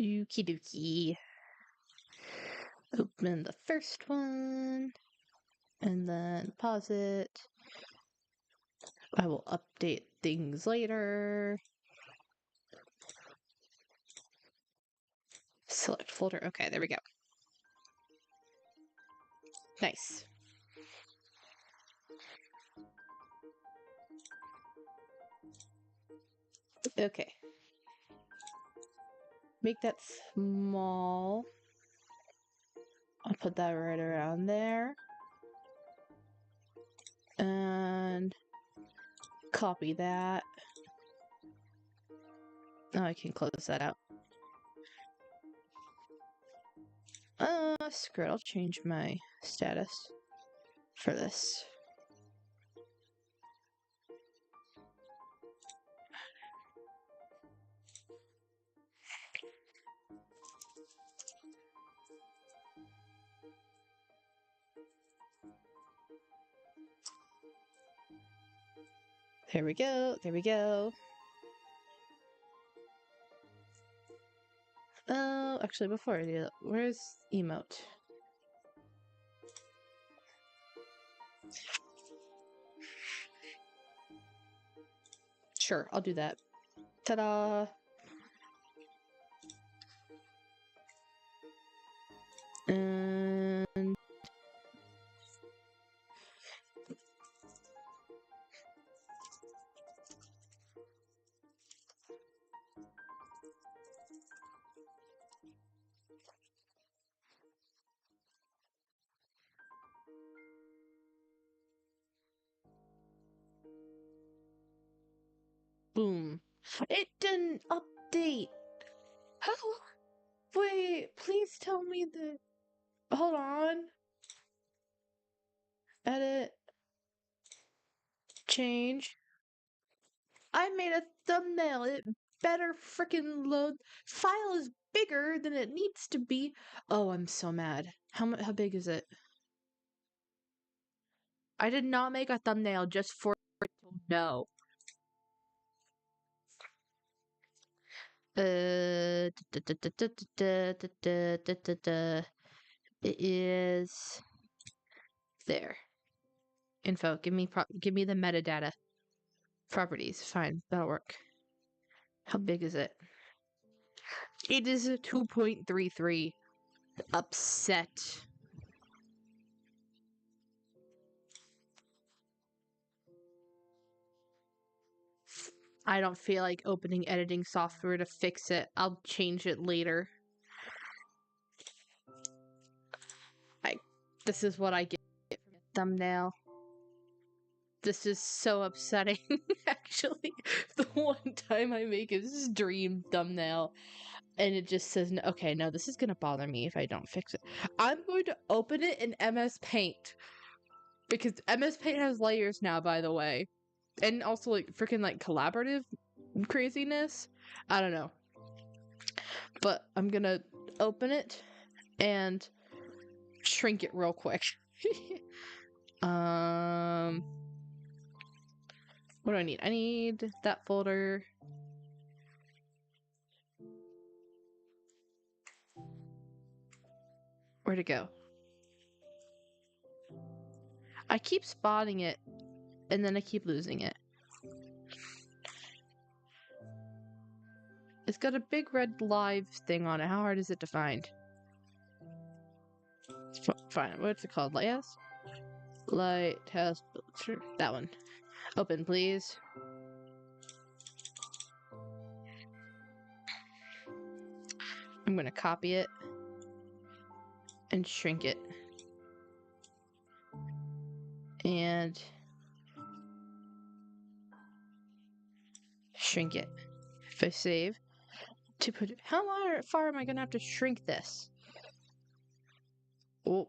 Okie dokie. Open the first one and then pause it. I will update things later. Select folder. Okay, there we go. Nice. Okay. Make that small. I'll put that right around there. And copy that. Oh, I can close that out. Screw it. I'll change my status for this. There we go. There we go. Oh, actually, before I do that, where's emote? Sure, I'll do that. Ta-da! And boom. It didn't update! How? Wait, please tell me the... Hold on. Edit. Change. I made a thumbnail. It better freaking load. File is bigger than it needs to be. Oh, I'm so mad. How big is it? I did not make a thumbnail just for it to know. It is there. Info. Give me the metadata. Properties. Fine. That'll work. How big is it? It is a 2.33. Upset. I don't feel like opening editing software to fix it. I'll change it later. This is what I get from a thumbnail. This is so upsetting, actually. The one time I make a dream thumbnail and it just says, okay, no, this is going to bother me if I don't fix it. I'm going to open it in MS Paint. Because MS Paint has layers now, by the way. And also, like, freaking, like, collaborative craziness. I don't know. But I'm going to open it and shrink it real quick. What do I need? I need that folder. Where'd it go? I keep spotting it, and then I keep losing it. It's got a big red live thing on it. How hard is it to find? Fine. What's it called? Lighthouse? Lighthouse. Sure. That one. Open, please. I'm gonna copy it and shrink it. And shrink it. If I save to put it, how far am I gonna have to shrink this? Oh.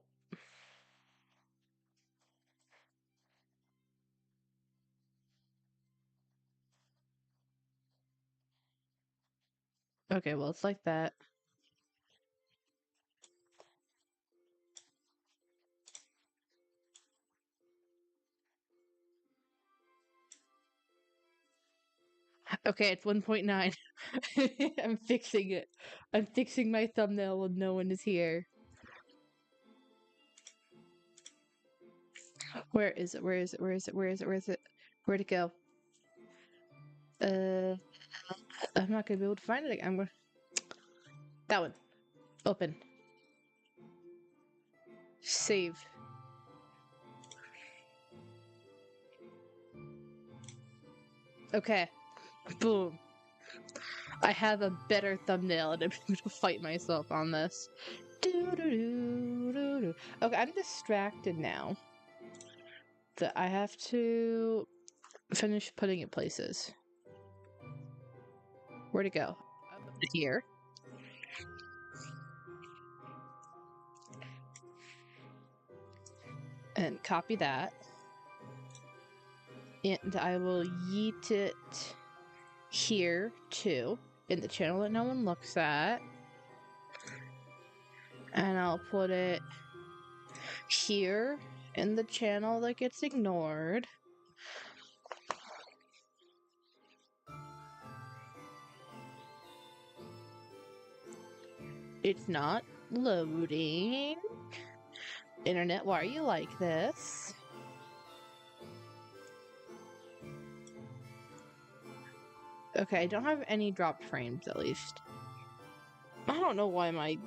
Okay, well, it's like that. Okay, it's 1.9. I'm fixing it. I'm fixing my thumbnail when no one is here. Where is it? Where is it? Where is it? Where is it? Where is it? Where'd it go? I'm not gonna be able to find it. I'm gonna. That one. Open. Save. Okay. Boom. I have a better thumbnail and I'm going to fight myself on this. Okay, I'm distracted now. That I have to finish putting it places. Where'd it go? Here. And copy that. And I will yeet it here too, in the channel that no one looks at. And I'll put it here in the channel that gets ignored. It's not loading. Internet, why are you like this? Okay, I don't have any dropped frames, at least. I don't know why my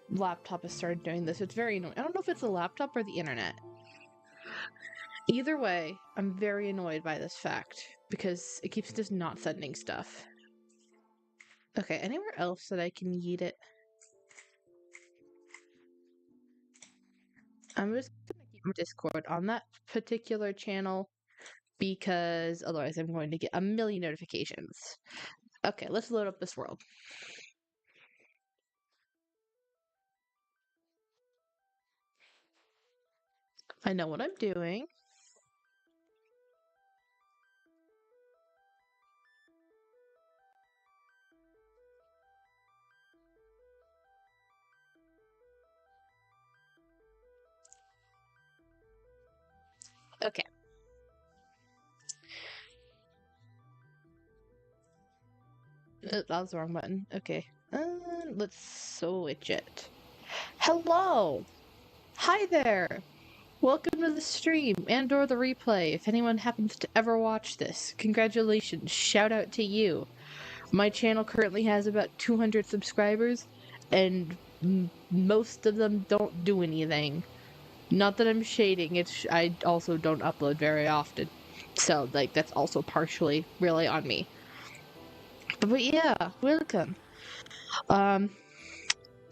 laptop has started doing this. It's very annoying. I don't know if it's the laptop or the internet. Either way, I'm very annoyed by this fact, because it keeps just not sending stuff. Okay, anywhere else that I can yeet it? I'm just gonna keep my Discord on that particular channel, because otherwise I'm going to get a million notifications. Okay, let's load up this world. I know what I'm doing. Okay. That was the wrong button. Okay. Let's switch it. Hello! Hi there! Welcome to the stream and or the replay. If anyone happens to ever watch this, congratulations. Shout out to you. My channel currently has about 200 subscribers, and most of them don't do anything. Not that I'm shading, I also don't upload very often. So, like, that's also partially really on me. But yeah, welcome.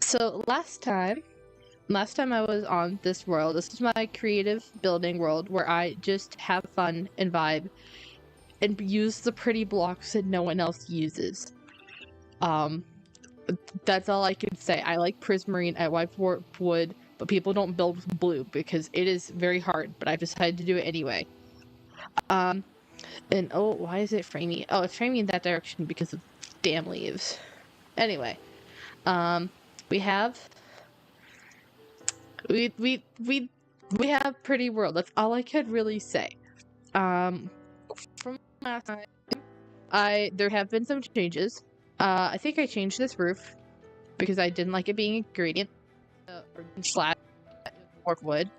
So last time I was on this world, this is my creative building world where I just have fun and vibe and use the pretty blocks that no one else uses. That's all I can say. I like prismarine, I like warp wood, but people don't build with blue because it is very hard, but I've decided to do it anyway. And oh, why is it framing? Oh, it's framing in that direction because of damn leaves. Anyway, we have pretty world. That's all I could really say. From last time, there have been some changes. I think I changed this roof because I didn't like it being a gradient or slab or wood,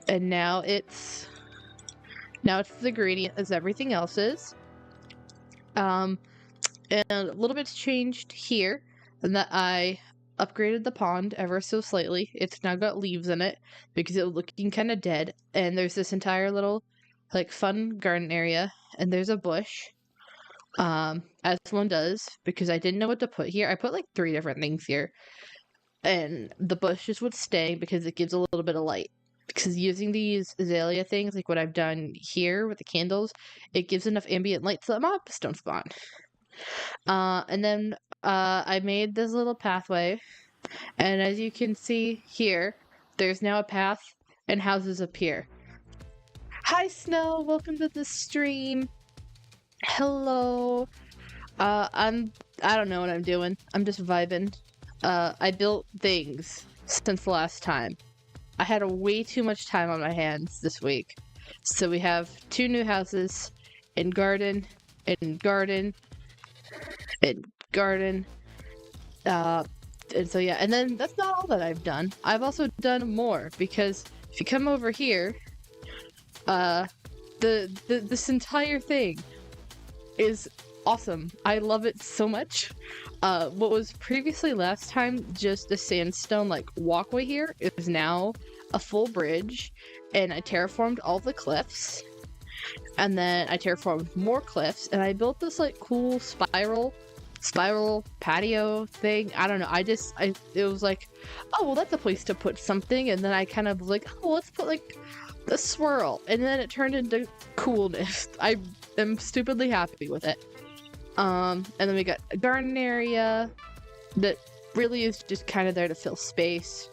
and now it's the gradient as everything else is. And a little bit's changed here, and that I upgraded the pond ever so slightly. It's now got leaves in it because it was looking kind of dead. And there's this entire little, like, fun garden area, and there's a bush, as one does, because I didn't know what to put here. I put like 3 different things here, and the bush is what's staying because it gives a little bit of light. Because using these azalea things, like what I've done here with the candles, it gives enough ambient light so that mobs don't spawn. And then I made this little pathway, and as you can see here, there's now a path and houses appear. Hi Snow, welcome to the stream. Hello. I don't know what I'm doing. I'm just vibing. I built things since the last time. I had way too much time on my hands this week. So we have 2 new houses and garden and garden and garden. And so yeah, and then that's not all that I've done. I've also done more, because if you come over here, this entire thing is awesome. I love it so much. What was previously last time just a sandstone like walkway here is now a full bridge, and I terraformed all the cliffs, and then I terraformed more cliffs, and I built this like cool spiral patio thing. I don't know. It was like, oh well, that's a place to put something, and then I kind of was like, oh, let's put like the swirl, and then it turned into coolness. I am stupidly happy with it. And then we got a garden area that really is just kind of there to fill space.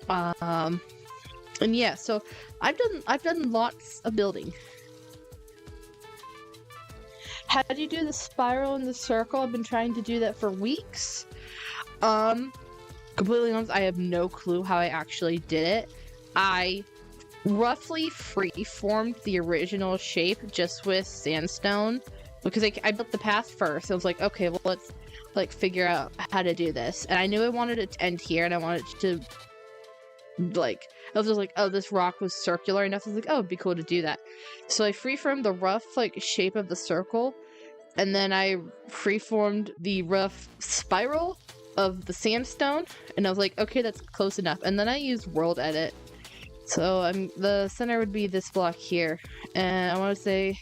And yeah, so I've done lots of building. How do you do the spiral and the circle? I've been trying to do that for weeks. Completely honest, I have no clue how I actually did it. I roughly free-formed the original shape just with sandstone, because I built the path first. I was like, okay, well, let's like figure out how to do this. And I knew I wanted it to end here, and I wanted it to like, I was just like, oh, this rock was circular enough. I was like, oh, it'd be cool to do that. So I freeformed the rough like shape of the circle, and then I freeformed the rough spiral of the sandstone, and I was like, okay, that's close enough. And then I used world edit. So the center would be this block here, and I want to say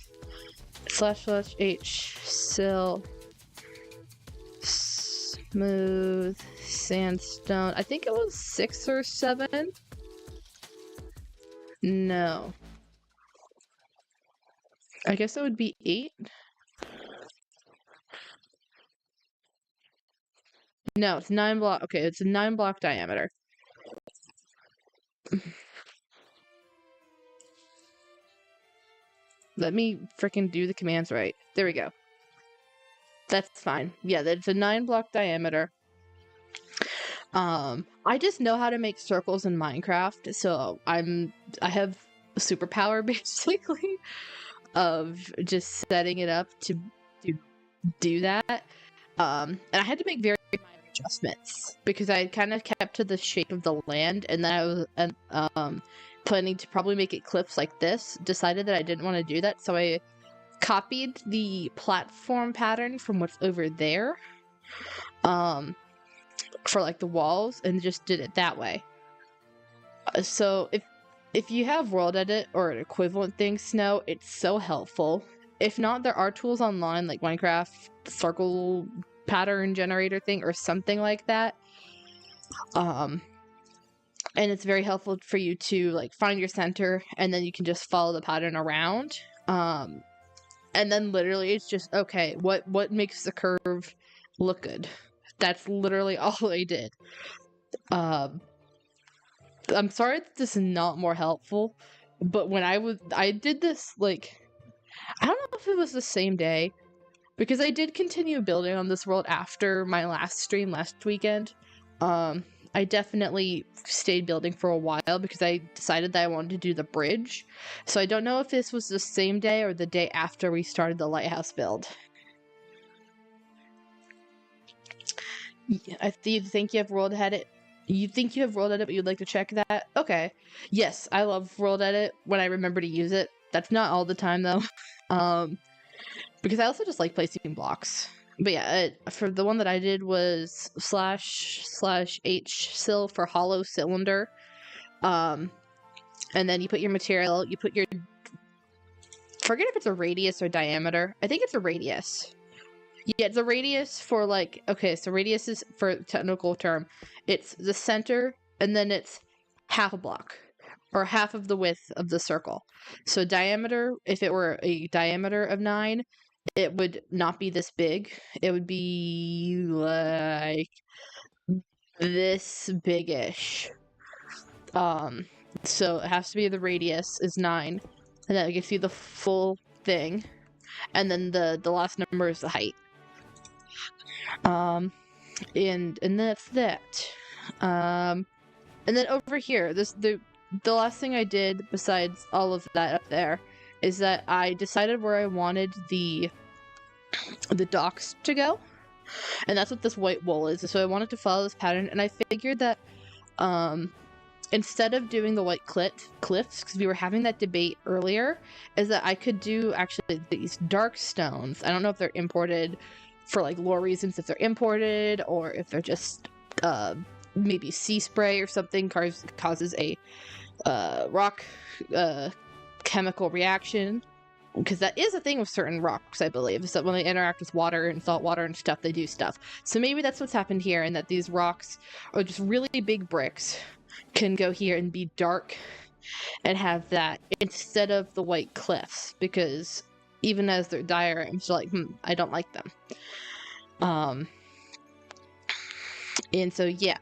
//h sill smooth sandstone. I think it was 6 or 7. No, I guess it would be 8. No, it's 9 block. Okay, it's a 9 block diameter. Let me freaking do the commands right. There we go. That's fine. Yeah, that's a 9 block diameter. I just know how to make circles in Minecraft, so I have a superpower basically of just setting it up to do that. And I had to make very minor adjustments because I kind of kept to the shape of the land, and then I was planning to probably make it cliffs like this. Decided that I didn't want to do that, so I copied the platform pattern from what's over there for like the walls, and just did it that way. So if you have world edit or an equivalent thing, Snow, it's so helpful. If not, there are tools online like Minecraft circle pattern generator thing or something like that. And it's very helpful for you to like find your center, and then you can just follow the pattern around. And then literally it's just, okay, what makes the curve look good? That's literally all I did. I'm sorry that this is not more helpful, but when I did this, like, I don't know if it was the same day, because I did continue building on this world after my last stream last weekend. I definitely stayed building for a while because I decided that I wanted to do the bridge. So I don't know if this was the same day or the day after we started the lighthouse build. I think you have world edit. You think you have world edit, but you'd like to check that? Okay. Yes, I love world edit when I remember to use it. That's not all the time though. Because I also just like placing blocks. But yeah, for the one that I did was //h sill for hollow cylinder. And then you put your material, you put your, forget if it's a radius or diameter. I think it's a radius. Yeah, it's a radius for like, okay, so radius is, for a technical term, it's the center, and then it's half a block, or half of the width of the circle. So diameter, if it were a diameter of 9, it would not be this big. It would be like this big-ish. So it has to be the radius is 9, and that gives you the full thing. And then the last number is the height. And that's that. And then over here, the last thing I did besides all of that up there is that I decided where I wanted the docks to go, and that's what this white wool is. So I wanted to follow this pattern, and I figured that instead of doing the white cliffs, because we were having that debate earlier, is that I could do actually these dark stones. I don't know if they're imported for like lore reasons, if they're imported or if they're just maybe sea spray or something causes a rock chemical reaction, because that is a thing with certain rocks, I believe, is that when they interact with water and salt water and stuff, they do stuff. So maybe that's what's happened here, and that these rocks are just really big bricks can go here and be dark and have that instead of the white cliffs, because even as their diagrams, like, I don't like them. And so yeah.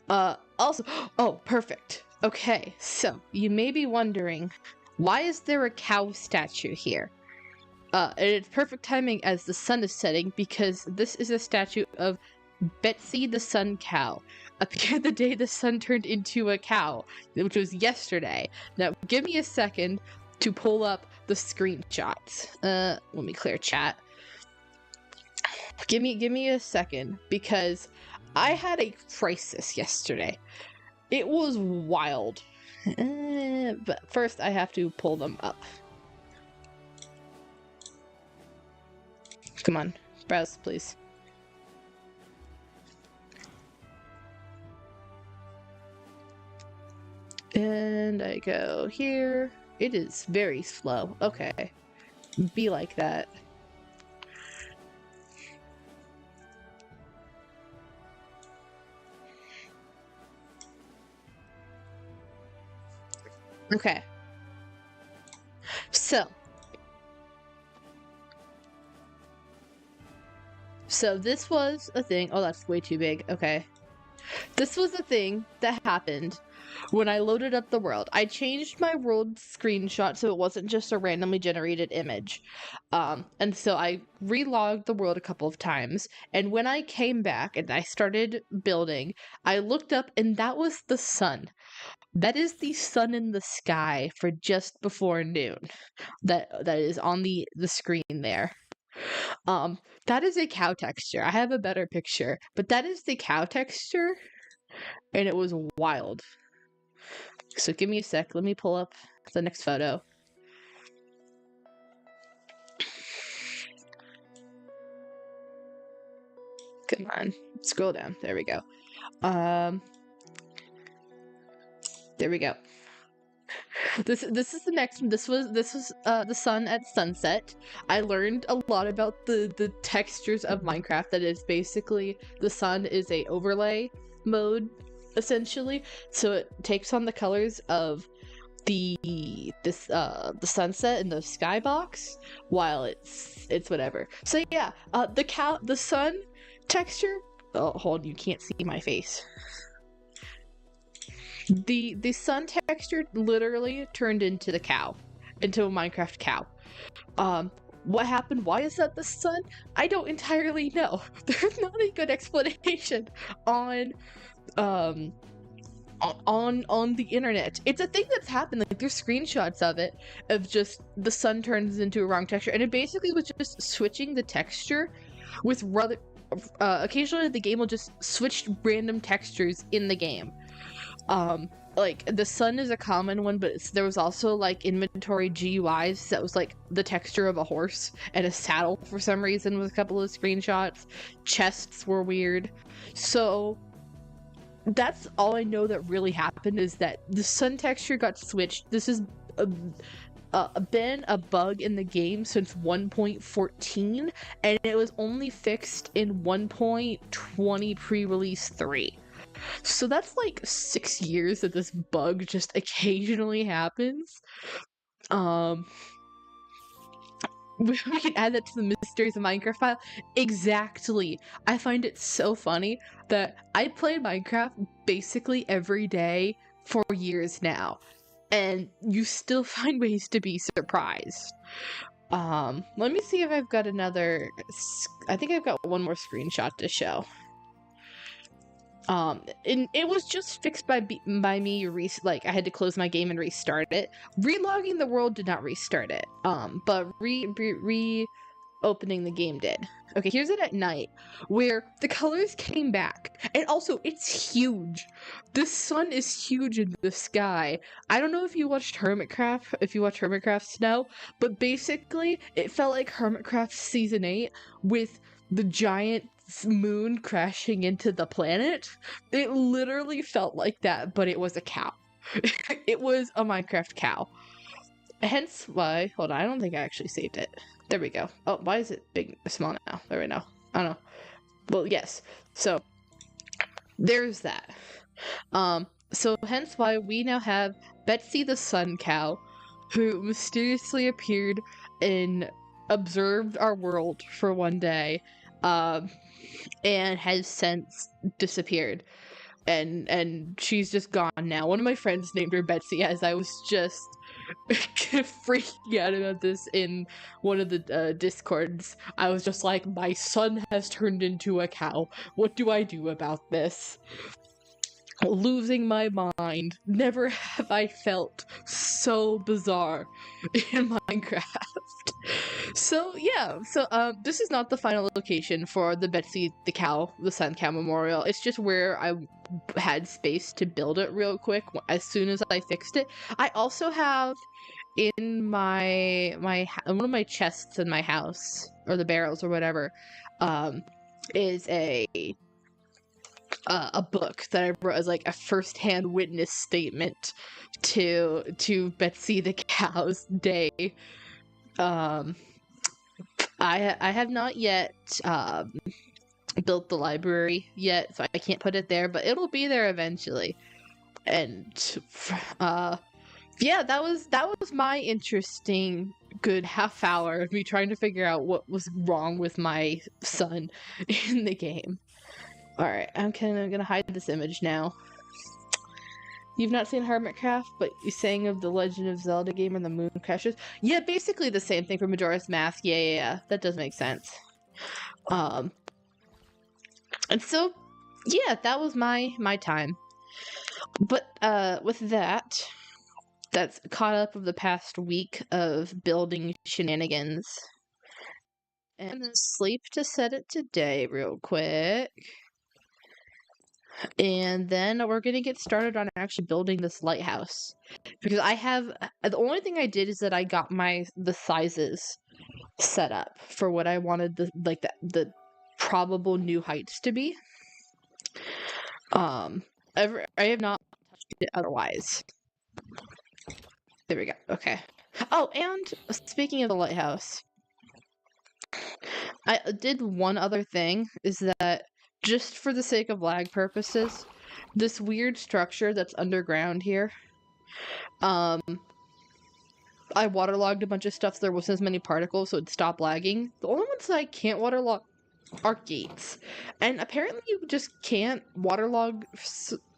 Also, oh, perfect. Okay, so you may be wondering, why is there a cow statue here? And it's perfect timing as the sun is setting, because this is a statue of Betsy the Sun Cow. Appeared the day the sun turned into a cow, which was yesterday. Now, give me a second to pull up the screenshots. Let me clear chat. Give me a second, because I had a crisis yesterday. It was wild. But first I have to pull them up. Come on, browse, please. And I go here. It is very slow. Okay. Be like that. Okay. So this was a thing. Oh, that's way too big. Okay. This was a thing that happened when I loaded up the world. I changed my world screenshot so it wasn't just a randomly generated image. And so I relogged the world a couple of times. And when I came back and I started building, I looked up and that was the sun. That is the sun in the sky for just before noon. That is on the screen there. That is a cow texture. I have a better picture, but that is the cow texture, and it was wild. So give me a sec. Let me pull up the next photo. Come on, scroll down. There we go. There we go. This is the next one. This was the sun at sunset. I learned a lot about the textures of Minecraft. That is basically the sun is a overlay mode, essentially. So it takes on the colors of the sunset in the skybox, while it's whatever. So yeah, the sun texture. Oh, hold on, you can't see my face. The sun texture literally turned into the cow, into a Minecraft cow. What happened? Why is that the sun? I don't entirely know. There's not a good explanation on the internet. It's a thing that's happened. Like, there's screenshots of it, of just the sun turns into a wrong texture, and it basically was just switching the texture with rather. Occasionally the game will just switch random textures in the game. Like, the sun is a common one, but there was also, like, inventory GUIs that was, like, the texture of a horse, and a saddle, for some reason, with a couple of screenshots. Chests were weird. So, that's all I know that really happened, is that the sun texture got switched. This has been a bug in the game since 1.14, and it was only fixed in 1.20 pre-release 3. So that's like 6 years that this bug just occasionally happens. We can add that to the Mysteries of Minecraft file. Exactly. I find it so funny that I play Minecraft basically every day for years now, and you still find ways to be surprised. Let me see if I've got another. I think I've got one more screenshot to show. And it was just fixed by me. Like I had to close my game and restart it. Relogging the world did not restart it. But opening the game did. Okay, here's it at night, where the colors came back. And also, it's huge. The sun is huge in the sky. I don't know if you watched Hermitcraft, if you watch Hermitcraft Snow, but basically, it felt like Hermitcraft Season 8 with the giant moon crashing into the planet. It literally felt like that, but it was a cow. It was a Minecraft cow. Hence why, hold on, I don't think I actually saved it. There we go. Oh, why is it big, small now? There we go. I don't know. Well, yes. So, there's that. So hence why we now have Betsy the Sun Cow, who mysteriously appeared and observed our world for one day, and has since disappeared. And she's just gone now. One of my friends named her Betsy, as I was just freaking out about this in one of the discords. I was just like, my son has turned into a cow. What do I do about this? Losing my mind. Never have I felt so bizarre in Minecraft. So yeah, this is not the final location for the Betsy the Sun Cow Memorial. It's just where I had space to build it real quick as soon as I fixed it. I also have in my one of my chests in my house, or the barrels or whatever, is a book that I wrote as like a first-hand witness statement to Betsy the Cow's day. I have not yet built the library yet, so I can't put it there, but it'll be there eventually. And yeah, that was my interesting good half hour of me trying to figure out what was wrong with my son in the game. Alright, I'm gonna hide this image now. You've not seen Hermitcraft, but you sang of the Legend of Zelda game and the moon crashes? Yeah, basically the same thing for Majora's Mask. Yeah. That does make sense. And so, yeah, that was my time. But, with that, that's caught up of the past week of building shenanigans. And I'm gonna sleep to set it today real quick. And then we're gonna get started on actually building this lighthouse, because I have the only thing I did is that I got the sizes set up for what I wanted the probable new heights to be. I have not touched it otherwise. There we go. Okay. Oh, and speaking of the lighthouse, I did one other thing, is that just for the sake of lag purposes, this weird structure that's underground here, I waterlogged a bunch of stuff so there wasn't as many particles, so it'd stop lagging. The only ones that I can't waterlog are gates. And apparently you just can't waterlog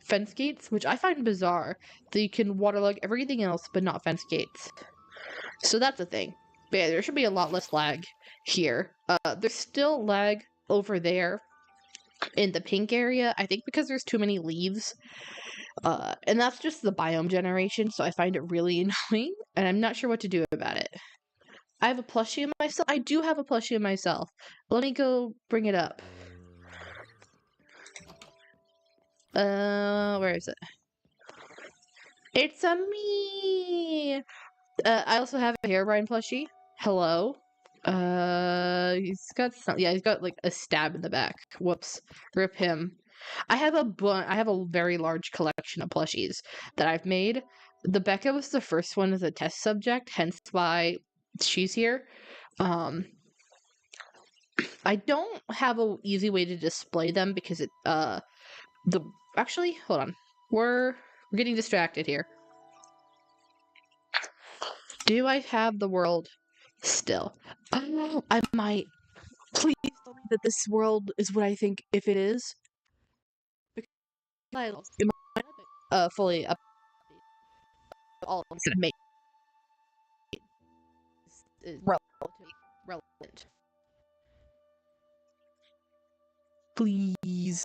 fence gates, which I find bizarre, that you can waterlog everything else but not fence gates. So that's a thing. But yeah, there should be a lot less lag here. There's still lag over there in the pink area, I think because there's too many leaves. And that's just the biome generation, so I find it really annoying, and I'm not sure what to do about it. I have a plushie of myself. I do have a plushie of myself. Let me go bring it up. Where is it? It's a me! I also have a Herobrine plushie. Hello. He's got like a stab in the back. Whoops. Rip him. I have a very large collection of plushies that I've made. The Becca was the first one as a test subject, hence why she's here. I don't have an easy way to display them because actually, hold on. We're getting distracted here. Do I have the world still? I might. Please tell me that this world is what I think if it is. Because fully up all of them make is relatively relevant. Please.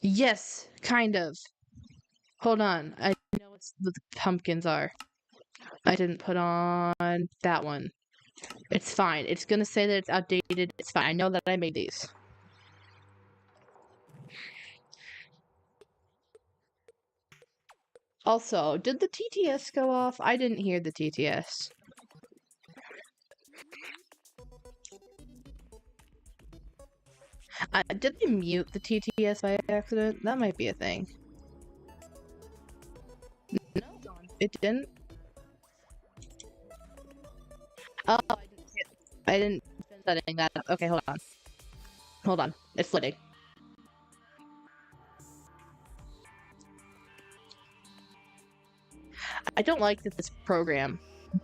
Yes, kind of. Hold on. I know what the pumpkins are. I didn't put on that one. It's fine. It's gonna say that it's outdated. It's fine. I know that I made these. Also, did the TTS go off? I didn't hear the TTS. Did they mute the TTS by accident? That might be a thing. No, it didn't. Oh, I didn't finish setting that up. Okay, hold on. Hold on. It's flooding. I don't like that this program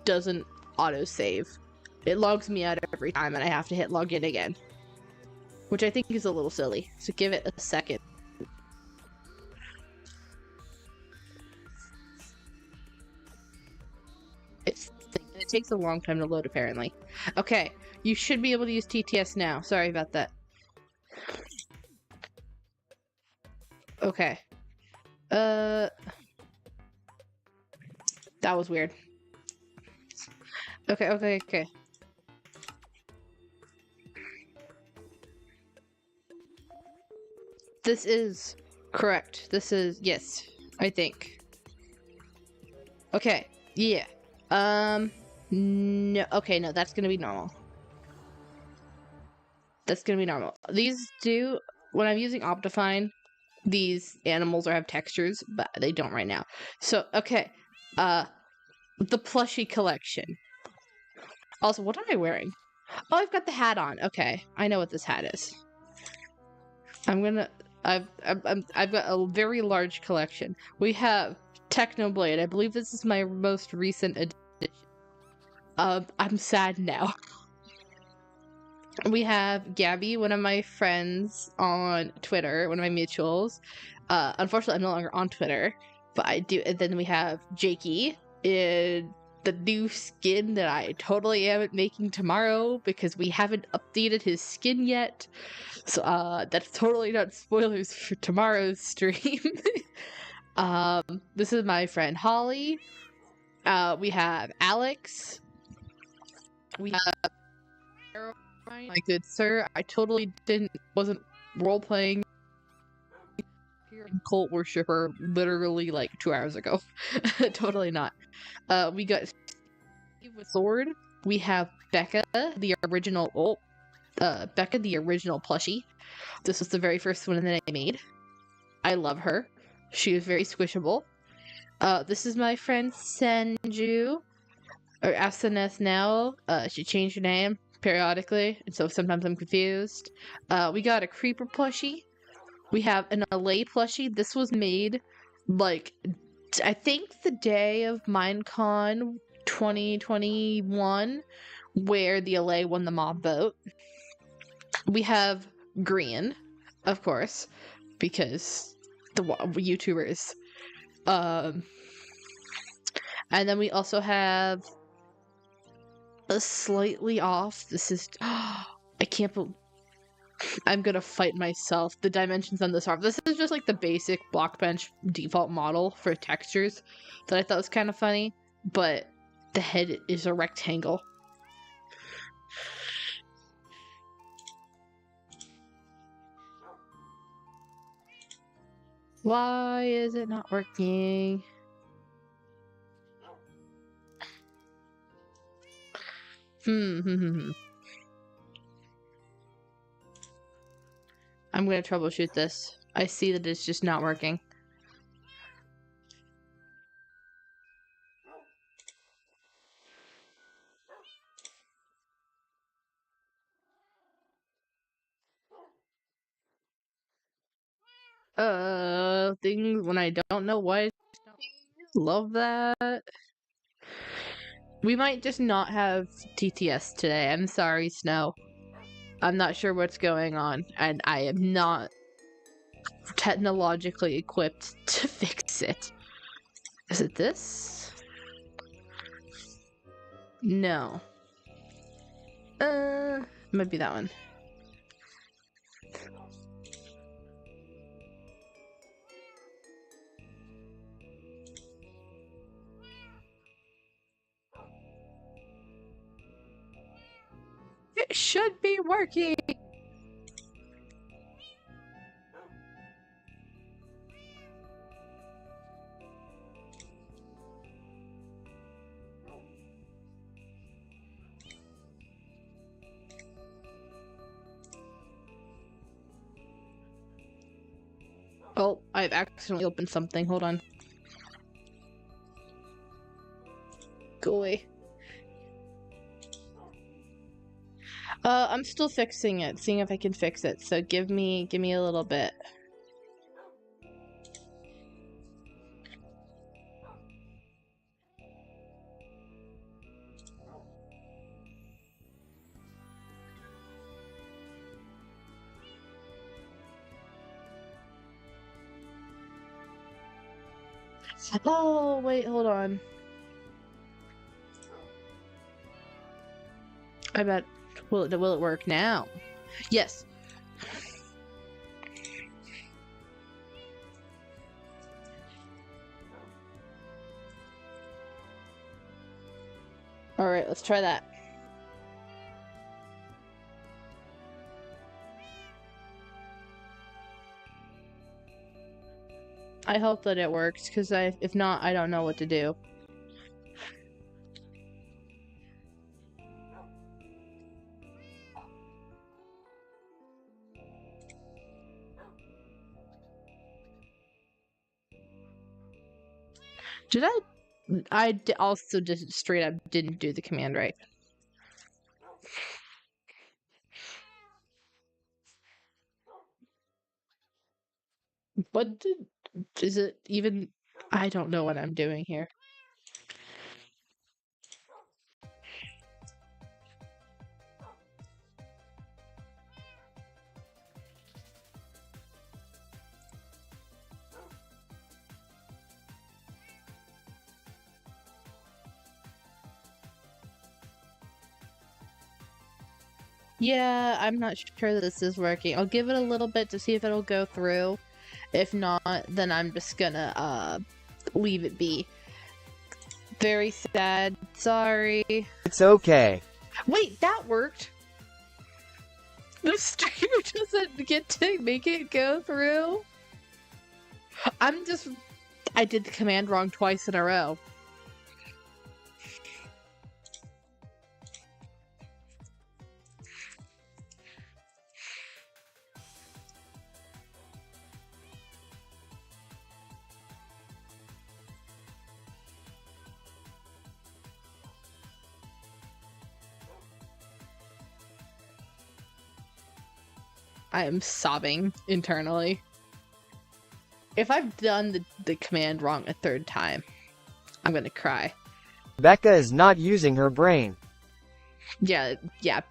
doesn't autosave. It logs me out every time and I have to hit login again. Which I think is a little silly. So give it a second. It takes a long time to load, apparently. Okay, you should be able to use TTS now. Sorry about that. Okay. That was weird. Okay. This is correct. This is, yes, I think. Okay, yeah. No, okay, no, that's gonna be normal. That's gonna be normal. These do, when I'm using Optifine, these animals have textures, but they don't right now. So, okay, the plushie collection. Also, what am I wearing? Oh, I've got the hat on. Okay, I know what this hat is. I've got a very large collection. We have Technoblade. I believe this is my most recent edition. I'm sad now. We have Gabby, one of my friends on Twitter, one of my mutuals. Unfortunately, I'm no longer on Twitter, but I do. And then we have Jakey in the new skin that I totally am making tomorrow because we haven't updated his skin yet. So that's totally not spoilers for tomorrow's stream. This is my friend Holly. We have Alex. We have my good sir. I totally wasn't role playing cult worshiper literally like 2 hours ago. Totally not. We got Steve with sword. We have Becca, the original Becca, the original plushie. This was the very first one that I made. I love her. She is very squishable. This is my friend Senju, or SNS now. She changed her name periodically, and so sometimes I'm confused. We got a creeper plushie. We have an LA plushie. This was made, like, I think the day of Minecon 2021, where the LA won the mob vote. We have Green, of course, because the YouTubers. And then we also have a slightly off. This is I can't believe I'm gonna fight myself. The dimensions on this are. This is just like the basic Blockbench default model for textures that I thought was kind of funny, but the head is a rectangle. Why is it not working? I'm gonna troubleshoot this. I see that it's just not working. Things when I don't know why. Love that. We might just not have TTS today. I'm sorry, Snow. I'm not sure what's going on, and I am not technologically equipped to fix it. Is it this? No. Might be that one. should be working. Oh, I've accidentally opened something. Hold on. Go away. I'm still fixing it, seeing if I can fix it. So give me a little bit. Oh, wait, hold on. I bet. Will it work now? Yes. Alright, let's try that. I hope that it works, because if not, I don't know what to do. Did I also just straight up didn't do the command right. What is it even? I don't know what I'm doing here. Yeah, I'm not sure that this is working. I'll give it a little bit to see if it'll go through. If not, then I'm just gonna leave it be. Very sad. Sorry. It's okay. Wait, that worked. The streamer doesn't get to make it go through. I did the command wrong twice in a row. I am sobbing internally. If I've done the command wrong a third time, I'm gonna cry. Becca is not using her brain. Yeah,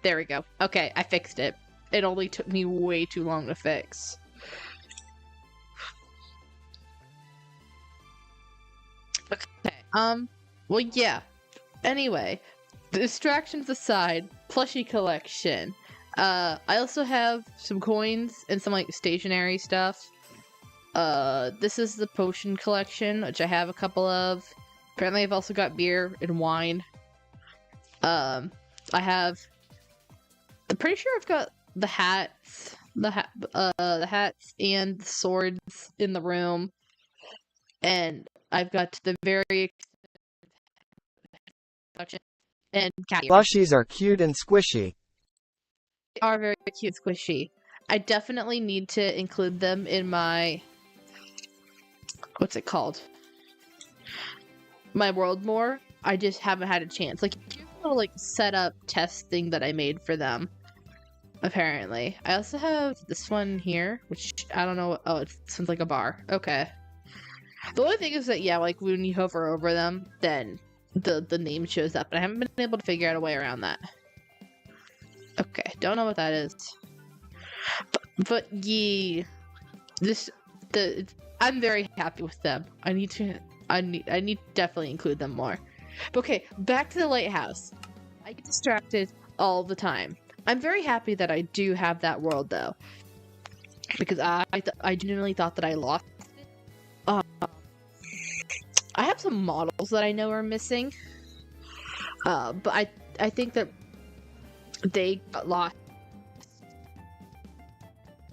there we go. Okay, I fixed it. It only took me way too long to fix. Okay, well, yeah. Anyway, distractions aside, plushie collection. I also have some coins and some, like, stationary stuff. This is the potion collection, which I have a couple of. Apparently I've also got beer and wine. I'm pretty sure I've got the hats, the hats and the swords in the room. And I've got the very collection and cat ears. Plushies are cute and squishy. They are very cute and squishy. I definitely need to include them in my... what's it called? My world more. I just haven't had a chance. Like, here's a little, like, setup test thing that I made for them. Apparently. I also have this one here, which I don't know. Oh, it sounds like a bar. Okay. The only thing is that, yeah, like, when you hover over them, then the name shows up. And I haven't been able to figure out a way around that. Okay, don't know what that is. But yeah, I'm very happy with them. I need to definitely include them more. But okay, back to the lighthouse. I get distracted all the time. I'm very happy that I do have that world though, because I genuinely thought that I lost it. I have some models that I know are missing, but I think that they got lost.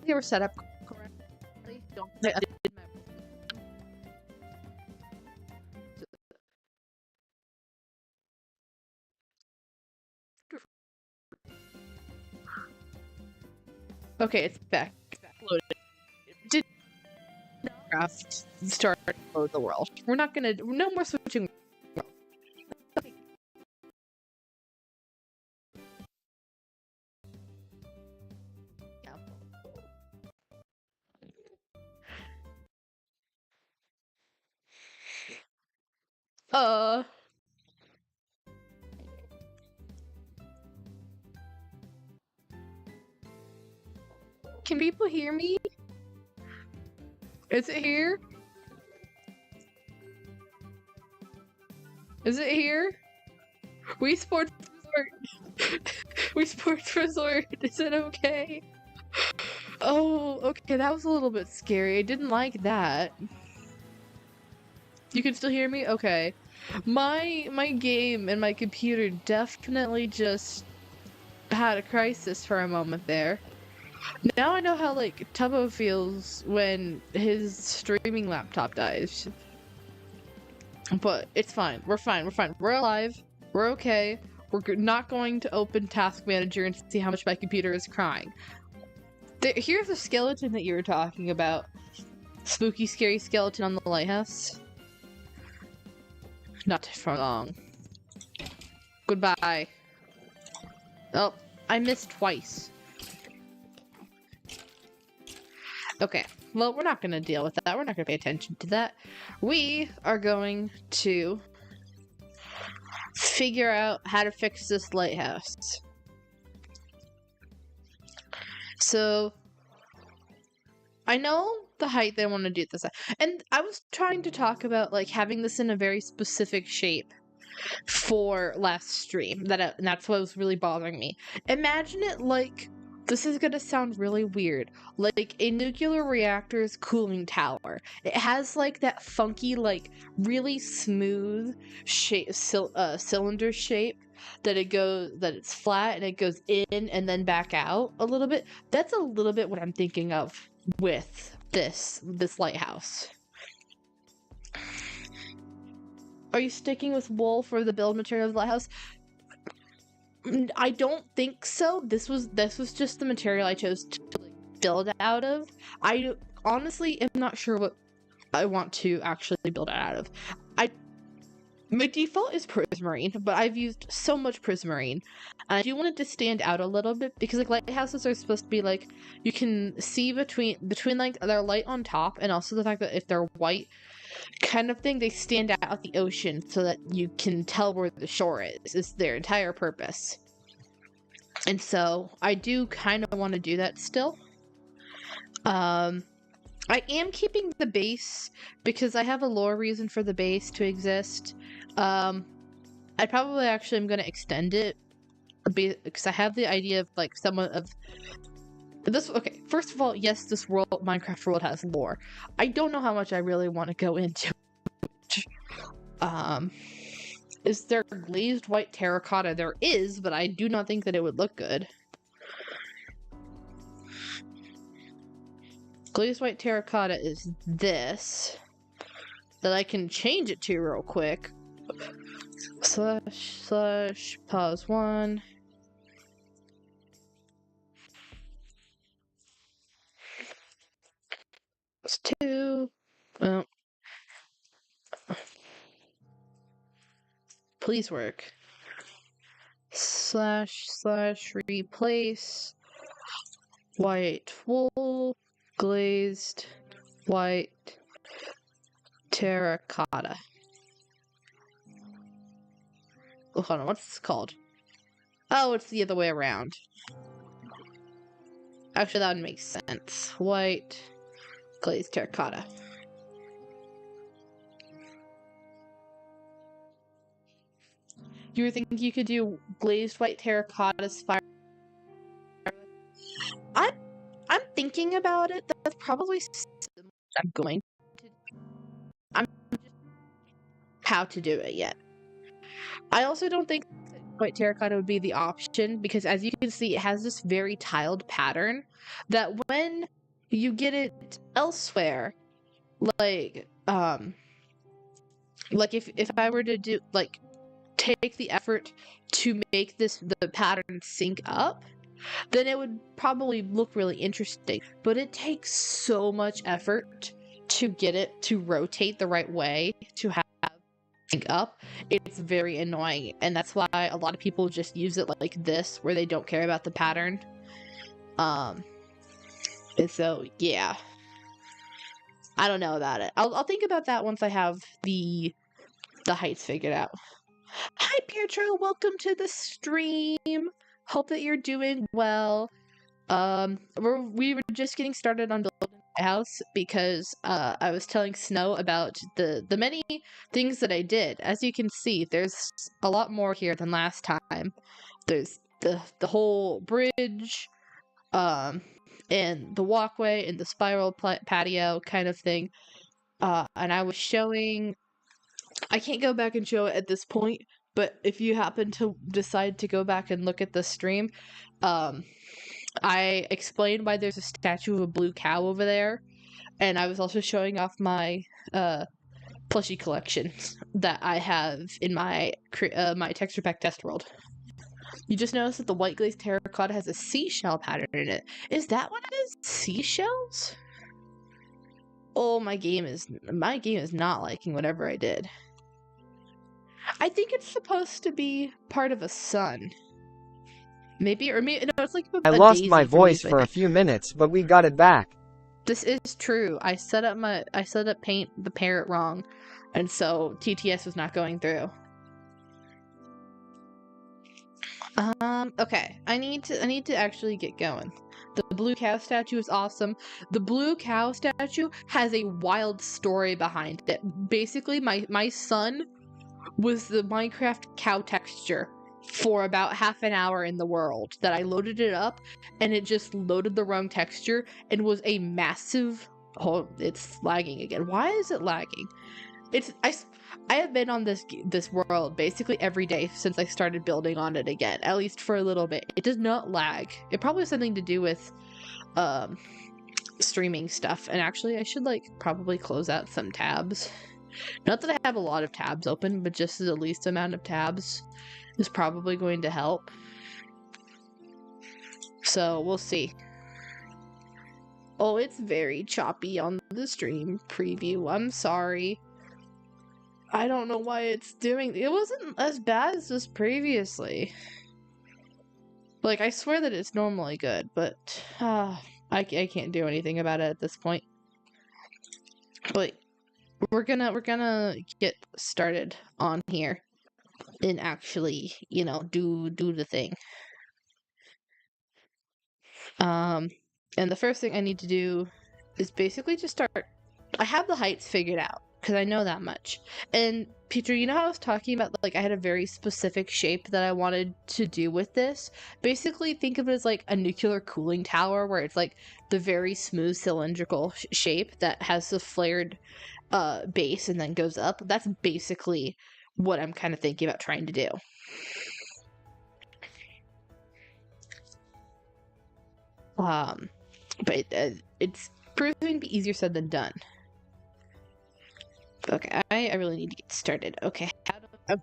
They were set up correctly. Don't I did my- Okay, it's back. Loaded. Did craft start to load the world. We're not gonna. No more switching. Uh. Can people hear me? Is it here? Is it here? We Sports Resort. We Sports Resort. Is it okay? Oh, okay. That was a little bit scary. I didn't like that. You can still hear me? Okay. My game and my computer definitely just had a crisis for a moment there. Now I know how like Tubbo feels when his streaming laptop dies. But it's fine. We're fine. We're fine. We're alive. We're okay. We're not going to open Task Manager and see how much my computer is crying. Here's the skeleton that you were talking about. Spooky, scary skeleton on the lighthouse. Not for long. Goodbye. Oh, I missed twice. Okay, well, we're not going to deal with that. We're not going to pay attention to that. We are going to figure out how to fix this lighthouse. So, I know the height they want to do this at. And I was trying to talk about, like, having this in a very specific shape for last stream. And that's what was really bothering me. Imagine it like... This is gonna sound really weird. Like a nuclear reactor's cooling tower. It has like that funky, like really smooth shape, cylinder shape that it's flat and it goes in and then back out a little bit. That's a little bit what I'm thinking of with this lighthouse. Are you sticking with wool for the build material of the lighthouse? I don't think so. This was just the material I chose to build out of. I honestly am not sure what I want to actually build it out of. My default is prismarine, but I've used so much prismarine. And I do want it to stand out a little bit because like lighthouses are supposed to be like you can see between like they're light on top and also the fact that if they're white kind of thing, they stand out of the ocean so that you can tell where the shore is their entire purpose. And so I do kind of want to do that still. I am keeping the base because I have a lore reason for the base to exist. I probably actually am going to extend it because I have the idea of like someone of this. Okay, first of all, yes, this Minecraft world has lore. I don't know how much I really want to go into. Is there glazed white terracotta? There is, but I do not think that it would look good. Glazed white terracotta is this. That I can change it to real quick. / pause 1. It's 2. Oh. Please work. / replace white wool glazed white terracotta. Oh, hold on, what's this called? Oh, it's the other way around. Actually, that would make sense. White glazed terracotta. You were thinking you could do glazed white terracottas fire? I'm thinking about it. That's probably something I'm going to. I'm just how to do it yet. I also don't think white terracotta would be the option, because as you can see, it has this very tiled pattern that when you get it elsewhere, like if I were to do like take the effort to make the pattern sync up, then it would probably look really interesting. But it takes so much effort to get it to rotate the right way to have sync up. It's very annoying, and that's why a lot of people just use it like this, where they don't care about the pattern. And so yeah, I don't know about it. I'll think about that once I have the heights figured out. Hi Pietro, welcome to the stream. Hope that you're doing well. We were just getting started on building my house because I was telling Snow about the many things that I did. As you can see, there's a lot more here than last time. There's the whole bridge, and the walkway and the spiral patio kind of thing. And I was showing. I can't go back and show it at this point, but if you happen to decide to go back and look at the stream, I explained why there's a statue of a blue cow over there, and I was also showing off my plushie collection that I have in my my texture pack test world. You just noticed that the white glazed terracotta has a seashell pattern in it. Is that what it is? Seashells? Oh, my game is not liking whatever I did. I think it's supposed to be part of a sun. Maybe, or maybe, no, it's like I lost my voice for a few minutes, but we got it back. This is true. I set up paint the parrot wrong, and so TTS was not going through. Okay. I need to actually get going. The blue cow statue is awesome. The blue cow statue has a wild story behind it. Basically, my son was the Minecraft cow texture for about half an hour in the world that I loaded it up, and it just loaded the wrong texture and was a massive... Oh, it's lagging again. Why is it lagging? I have been on this world basically every day since I started building on it again, at least for a little bit. It does not lag. It probably has something to do with streaming stuff. And actually, I should probably close out some tabs. Not that I have a lot of tabs open, but just the least amount of tabs is probably going to help. So we'll see. Oh, it's very choppy on the stream preview. I'm sorry. I don't know why it's doing... It wasn't as bad as this previously. Like, I swear that it's normally good, but I can't do anything about it at this point. But we're gonna get started on here and actually, you know, do the thing. And the first thing I need to do is basically just start... I have the heights figured out, because I know that much. And Peter, you know how I was talking about, like, I had a very specific shape that I wanted to do with this? Basically, think of it as like a nuclear cooling tower, where it's like the very smooth cylindrical shape that has the flared base and then goes up. That's basically what I'm kind of thinking about trying to do. But it's proving to be easier said than done. Okay, I really need to get started. Okay,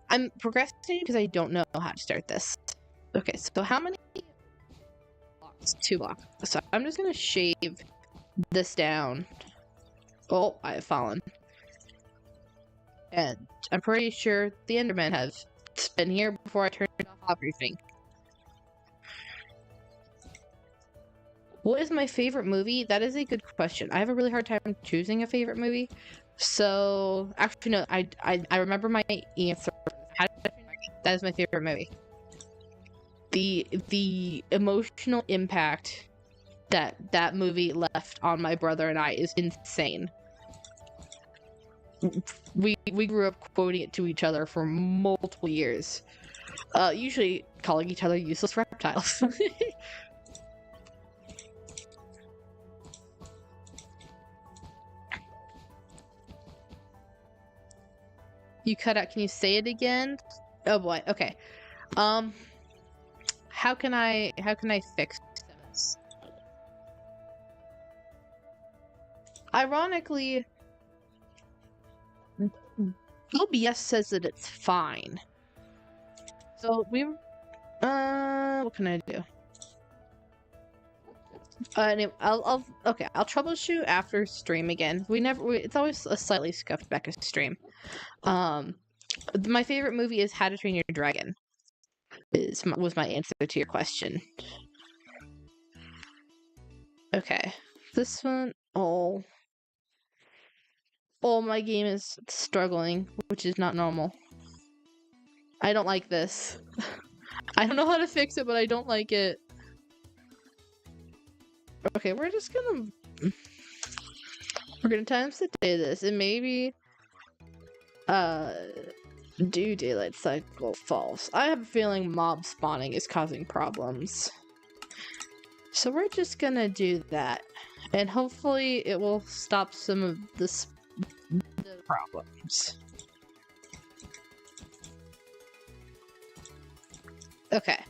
I'm procrastinating because I don't know how to start this. Okay, so how many blocks? 2 blocks. So I'm just gonna shave this down. Oh, I have fallen. And I'm pretty sure the Enderman has been here before I turned off everything. What is my favorite movie? That is a good question. I have a really hard time choosing a favorite movie. So, actually, no, I remember my answer. That is my favorite movie. The emotional impact that movie left on my brother and I is insane. We grew up quoting it to each other for multiple years. Usually calling each other useless reptiles. You cut out. Can you say it again? Oh boy. Okay. Um, how can I fix this? Ironically, OBS says that it's fine. So what can I do? Anyway, I'll troubleshoot after stream again. It's always a slightly scuffed Becca stream. My favorite movie is How to Train Your Dragon. Was my answer to your question. Okay, this one. Oh, my game is struggling, which is not normal. I don't like this. I don't know how to fix it, but I don't like it. Okay, we're gonna times the day this, and maybe do daylight cycle false. I have a feeling mob spawning is causing problems. So we're just gonna do that. And hopefully it will stop some of the problems. Okay.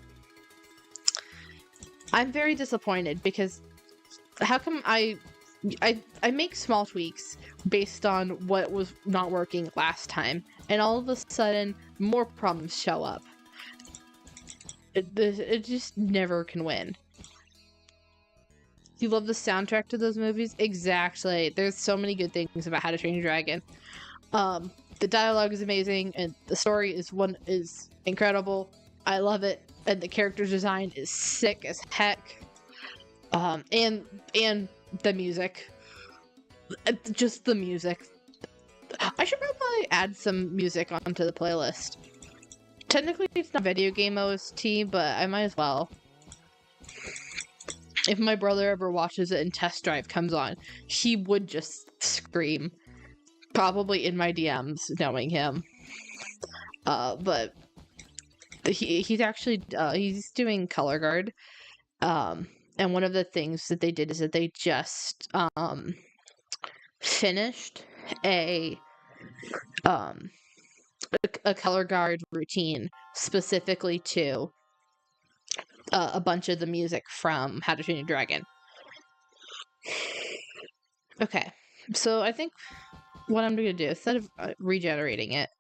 I'm very disappointed because how come I make small tweaks based on what was not working last time, and all of a sudden more problems show up. It just never can win. You love the soundtrack to those movies? Exactly. There's so many good things about How to Train Your Dragon. The dialogue is amazing, and the story is incredible. I love it, and the character design is sick as heck. And the music. Just the music. I should probably add some music onto the playlist. Technically, it's not video game OST, but I might as well. If my brother ever watches it and Test Drive comes on, he would just scream. Probably in my DMs, knowing him. But he's actually he's doing color guard. And one of the things that they did is that they just finished a color guard routine specifically to a bunch of the music from How to Train Your Dragon. Okay, so I think what I'm gonna do, instead of regenerating it,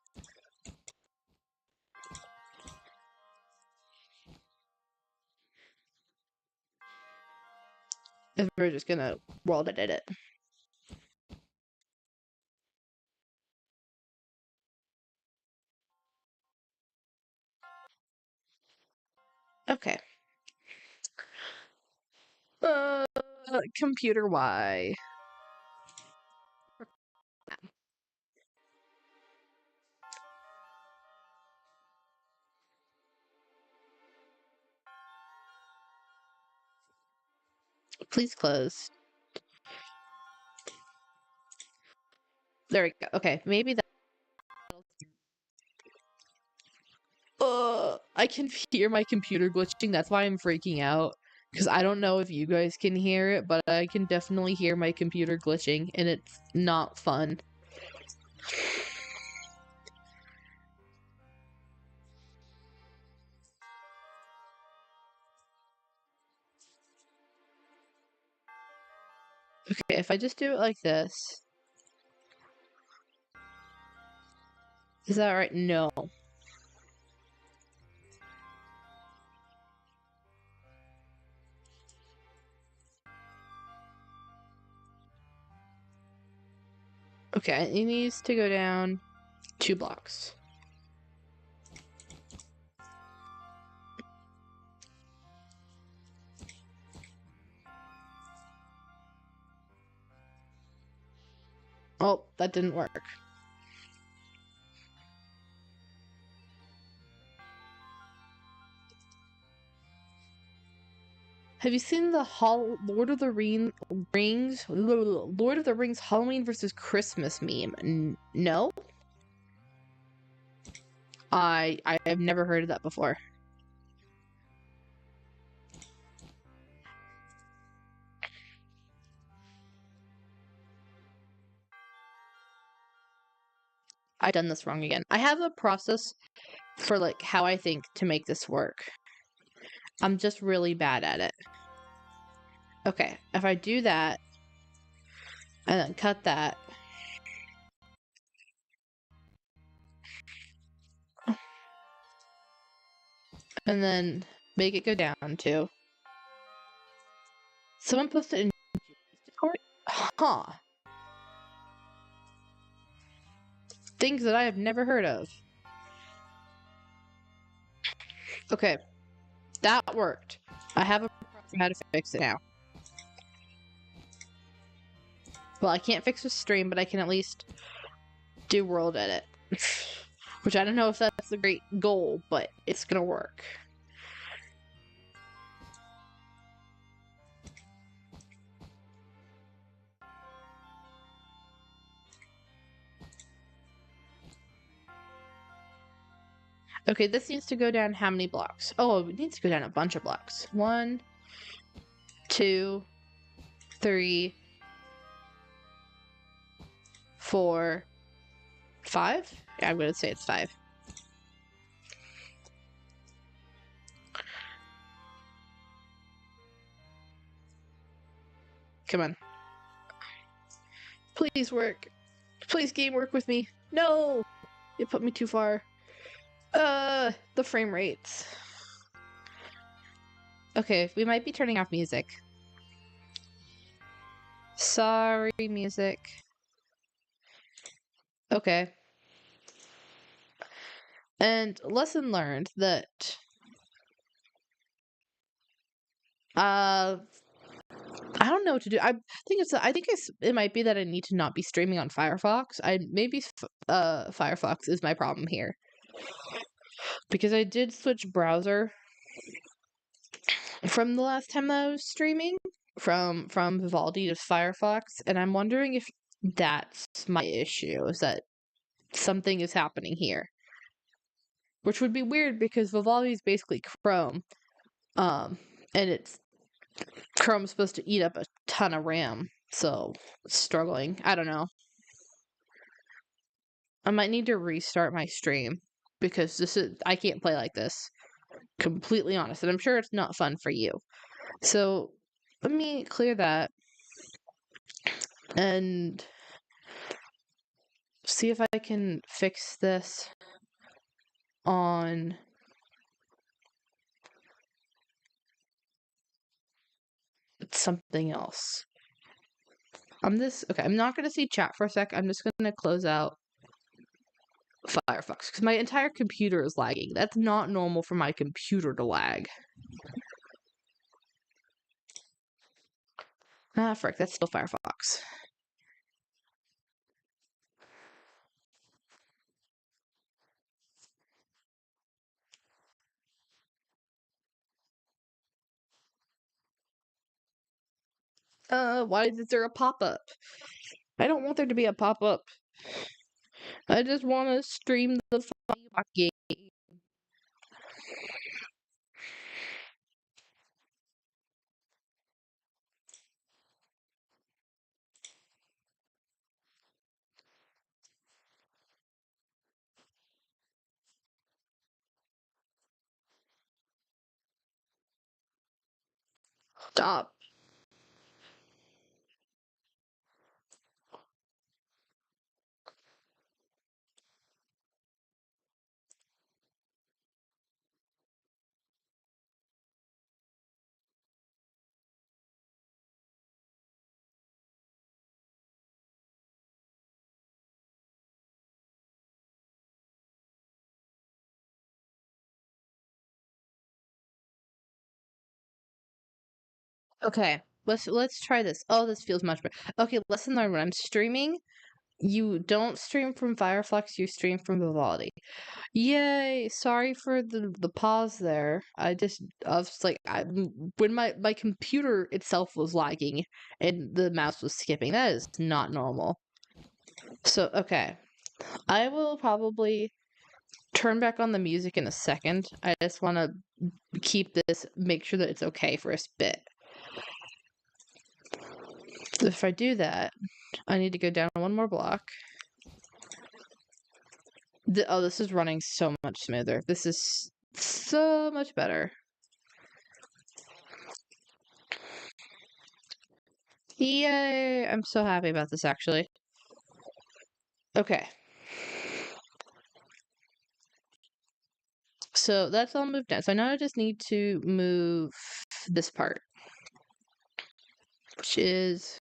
is we're just gonna world edit it. Okay. Computer Y. Please close. There we go. Okay, maybe that. I can hear my computer glitching. That's why I'm freaking out. Because I don't know if you guys can hear it, but I can definitely hear my computer glitching, and it's not fun. Okay, if I just do it like this. Is that right? No. Okay, it needs to go down 2 blocks. Oh, that didn't work. Have you seen the Lord of the Rings Halloween versus Christmas meme? No? I have never heard of that before. I've done this wrong again. I have a process for like how I think to make this work. I'm just really bad at it. Okay, if I do that and then cut that, and then make it go down to. Someone posted in Discord? Huh. Things that I have never heard of. Okay, that worked. I have a process for how to fix it now. Well, I can't fix the stream, but I can at least do world edit. Which I don't know if that's a great goal, but it's gonna work. Okay, this needs to go down how many blocks? Oh, it needs to go down a bunch of blocks. 1, 2, 3, 4, 5? Yeah, I'm gonna say it's 5. Come on. Please work. Please game work with me. No! It put me too far. The frame rates. Okay, we might be turning off music. Sorry, music. Okay. And lesson learned that I don't know what to do. I think it might be that I need to not be streaming on Firefox. Maybe Firefox is my problem here. Because I did switch browser from the last time that I was streaming from Vivaldi to Firefox, and I'm wondering if that's my issue, is that something is happening here. Which would be weird because Vivaldi is basically Chrome. And Chrome's supposed to eat up a ton of RAM, so it's struggling. I don't know. I might need to restart my stream because I can't play like this. Completely honest, and I'm sure it's not fun for you. So let me clear that and see if I can fix this on something else. Okay, I'm not gonna see chat for a sec. I'm just gonna close out Firefox because my entire computer is lagging. That's not normal for my computer to lag. Ah, frick, that's still Firefox. Why is there a pop-up? I don't want there to be a pop-up. I just want to stream the Firefox game. Stop. Okay, let's try this. Oh, this feels much better. Okay, lesson learned. When I'm streaming, you don't stream from Firefox, you stream from Vivaldi. Yay! Sorry for the pause there. I was like, when my computer itself was lagging and the mouse was skipping. That is not normal. So, okay. I will probably turn back on the music in a second. I just want to make sure that it's okay for a bit. So if I do that, I need to go down one more block. Oh, this is running so much smoother. This is so much better. Yay! I'm so happy about this, actually. Okay. So that's all moved down. So now I just need to move this part, which is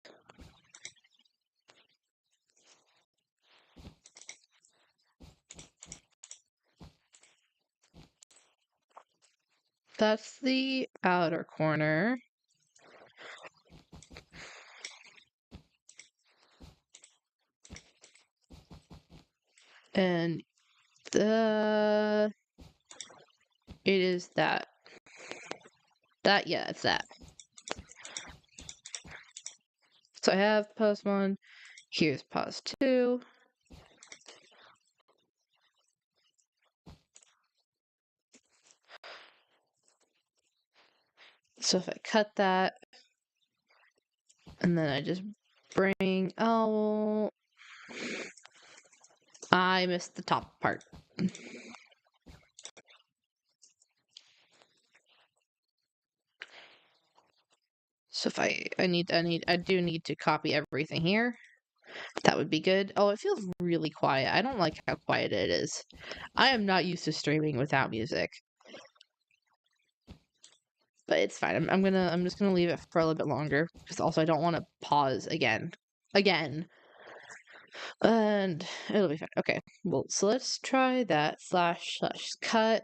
that's the outer corner. And it is that. Yeah, it's that. So I have pause 1. Here's pause 2. So if I cut that, and then I just bring, oh, I missed the top part. So if I do need to copy everything here. That would be good. Oh, it feels really quiet. I don't like how quiet it is. I am not used to streaming without music. But it's fine. I'm just gonna leave it for a little bit longer because also I don't want to pause again. And it'll be fine. Okay. Well, so let's try that slash cut.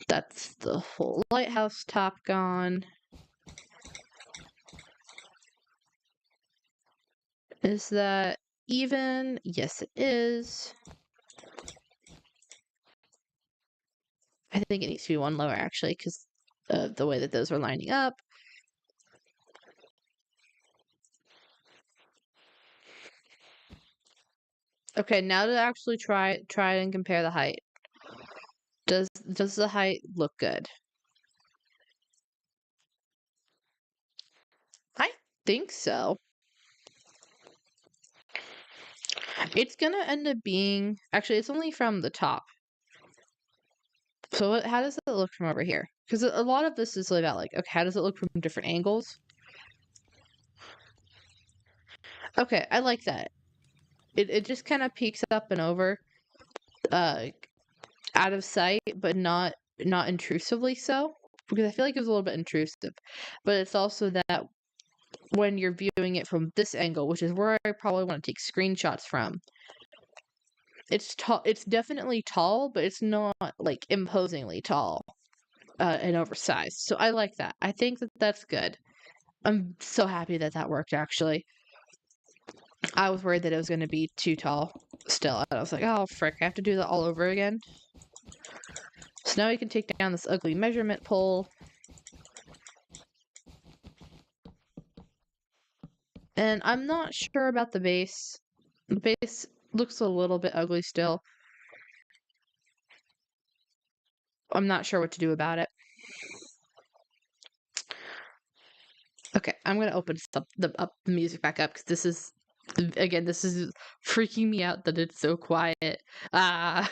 That's the whole lighthouse top gone. Is that even? Yes, it is. I think it needs to be one lower actually because of the way that those were lining up. Okay, now to actually try and compare the height. Does the height look good? I think so. It's gonna end up being actually it's only from the top. So how does it look from over here? Because a lot of this is about like, okay, how does it look from different angles? Okay, I like that. It just kind of peeks up and over, out of sight, but not intrusively so. Because I feel like it was a little bit intrusive. But it's also that when you're viewing it from this angle, which is where I probably want to take screenshots from. It's tall. It's definitely tall, but it's not like imposingly tall, and oversized. So I like that. I think that that's good. I'm so happy that that worked. Actually, I was worried that it was going to be too tall. Still, I was like, oh frick, I have to do that all over again. So now we can take down this ugly measurement pole. And I'm not sure about the base. The base looks a little bit ugly still. I'm not sure what to do about it. Okay, I'm gonna open the music back up because this is again this is freaking me out that it's so quiet. Ah.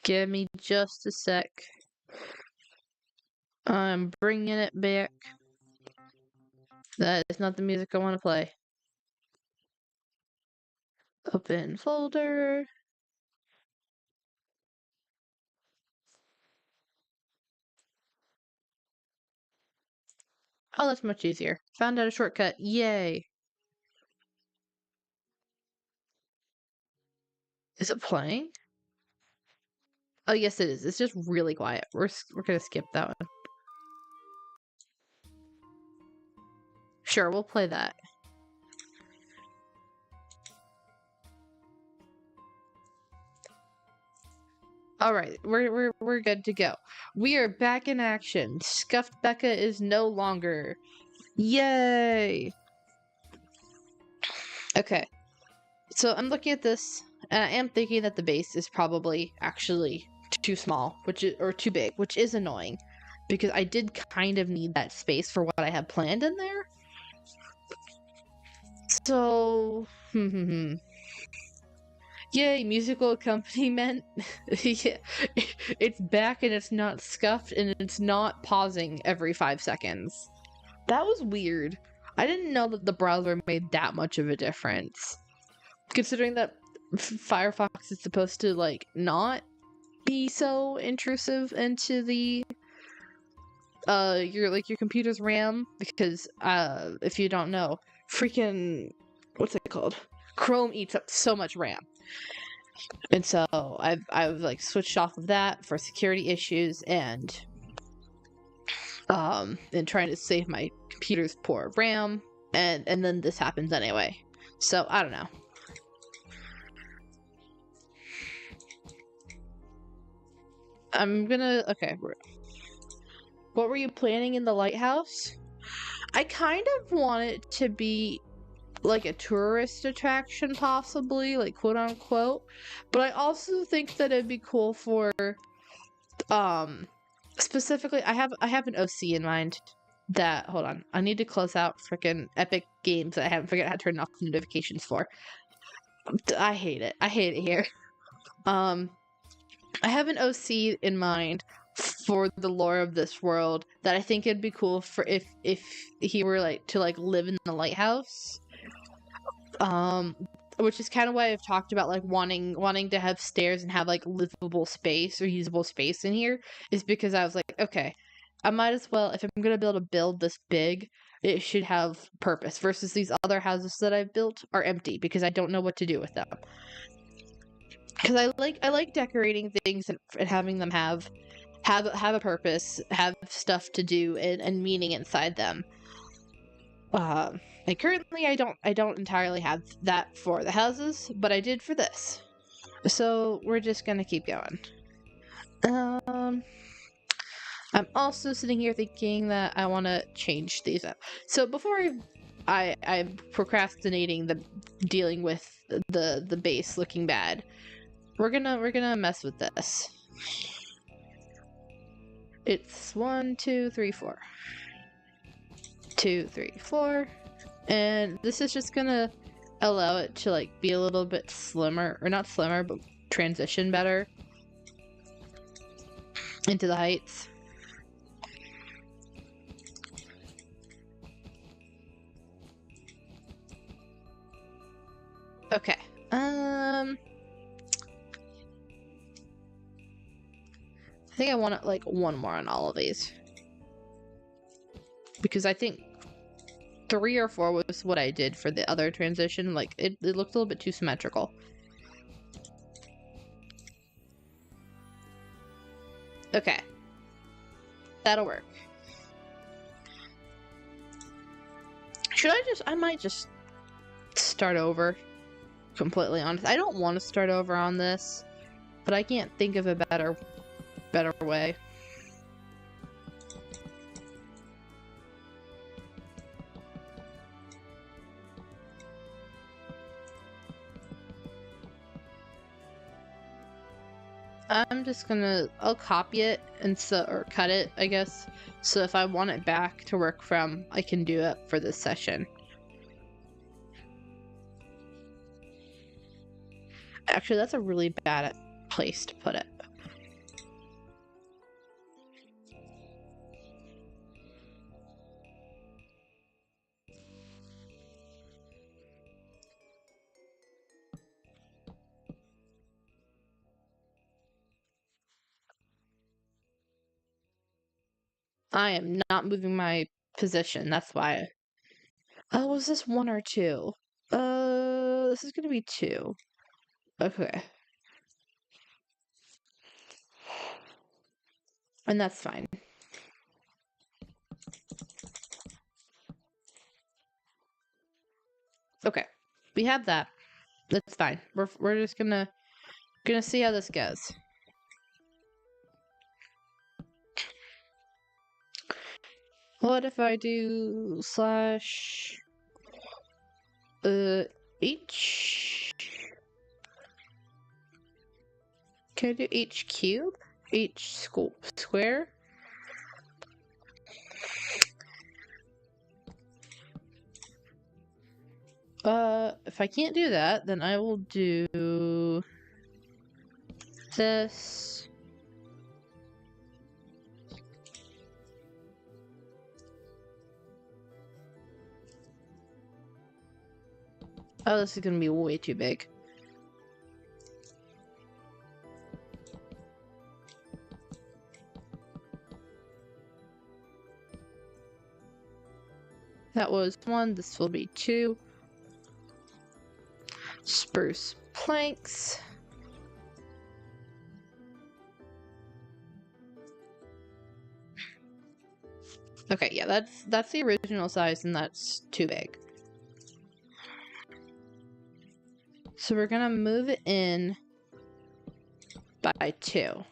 Give me just a sec. I'm bringing it back. That is not the music I want to play. Open folder. Oh, that's much easier. Found out a shortcut. Yay. Is it playing? Oh, yes, it is. It's just really quiet. We're gonna skip that one. Sure, we'll play that. All right, we're good to go. We are back in action. Scuffed Becca is no longer. Yay! Okay, so I'm looking at this, And I am thinking that the base is probably actually too small, or too big, which is annoying because I did kind of need that space for what I had planned in there. So, yay, musical accompaniment. Yeah, it's back and it's not scuffed and it's not pausing every 5 seconds. That was weird. I didn't know that the browser made that much of a difference. Considering that Firefox is supposed to, like, not be so intrusive into the your computer's RAM, because if you don't know, freaking what's it called? Chrome eats up so much RAM. And so I've like switched off of that for security issues and trying to save my computer's poor RAM, and then this happens anyway. So I don't know. Okay. What were you planning in the lighthouse? I kind of want it to be like a tourist attraction, possibly, like quote unquote. But I also think that it'd be cool for specifically I have an OC in mind that, hold on, I need to close out freaking Epic Games that I haven't figured out how to turn off notifications for. I hate it. I hate it here. I have an OC in mind for the lore of this world that I think it'd be cool for if he were like to like live in the lighthouse. Which is kind of why I've talked about like wanting to have stairs and have like livable space or usable space in here, is because I was like, okay, I might as well, if I'm gonna be able to build this big, it should have purpose, versus these other houses that I've built are empty because I don't know what to do with them. Because I like decorating things and having them have a purpose, have stuff to do and meaning inside them. And currently I don't entirely have that for the houses, but I did for this. So we're just gonna keep going. I'm also sitting here thinking that I want to change these up. So before I'm procrastinating the dealing with the base looking bad. We're gonna mess with this. It's 1, 2, 3, 4. 2, 3, 4. And this is just gonna allow it to like be a little bit slimmer, or not slimmer, but transition better into the heights. Okay. I think I want it like one more on all of these, because I think 3 or 4 was what I did for the other transition. Like it looked a little bit too symmetrical. Okay, that'll work. I might just start over, completely honest. I don't want to start over on this, but I can't think of a better way. I'm just gonna, I'll copy it or cut it, I guess. So if I want it back to work from, I can do it for this session. Actually, that's a really bad place to put it. I am not moving my position, that's why. Oh, was this 1 or 2? This is gonna be 2. Okay. And that's fine. Okay. We have that. That's fine. We're just gonna see how this goes. What if I do / H? Can I do H cube? H square? If I can't do that, then I will do this. Oh, this is gonna be way too big. That was 1, this will be 2. Spruce planks. Okay, yeah, that's the original size, and that's too big. So we're gonna move it in by 2.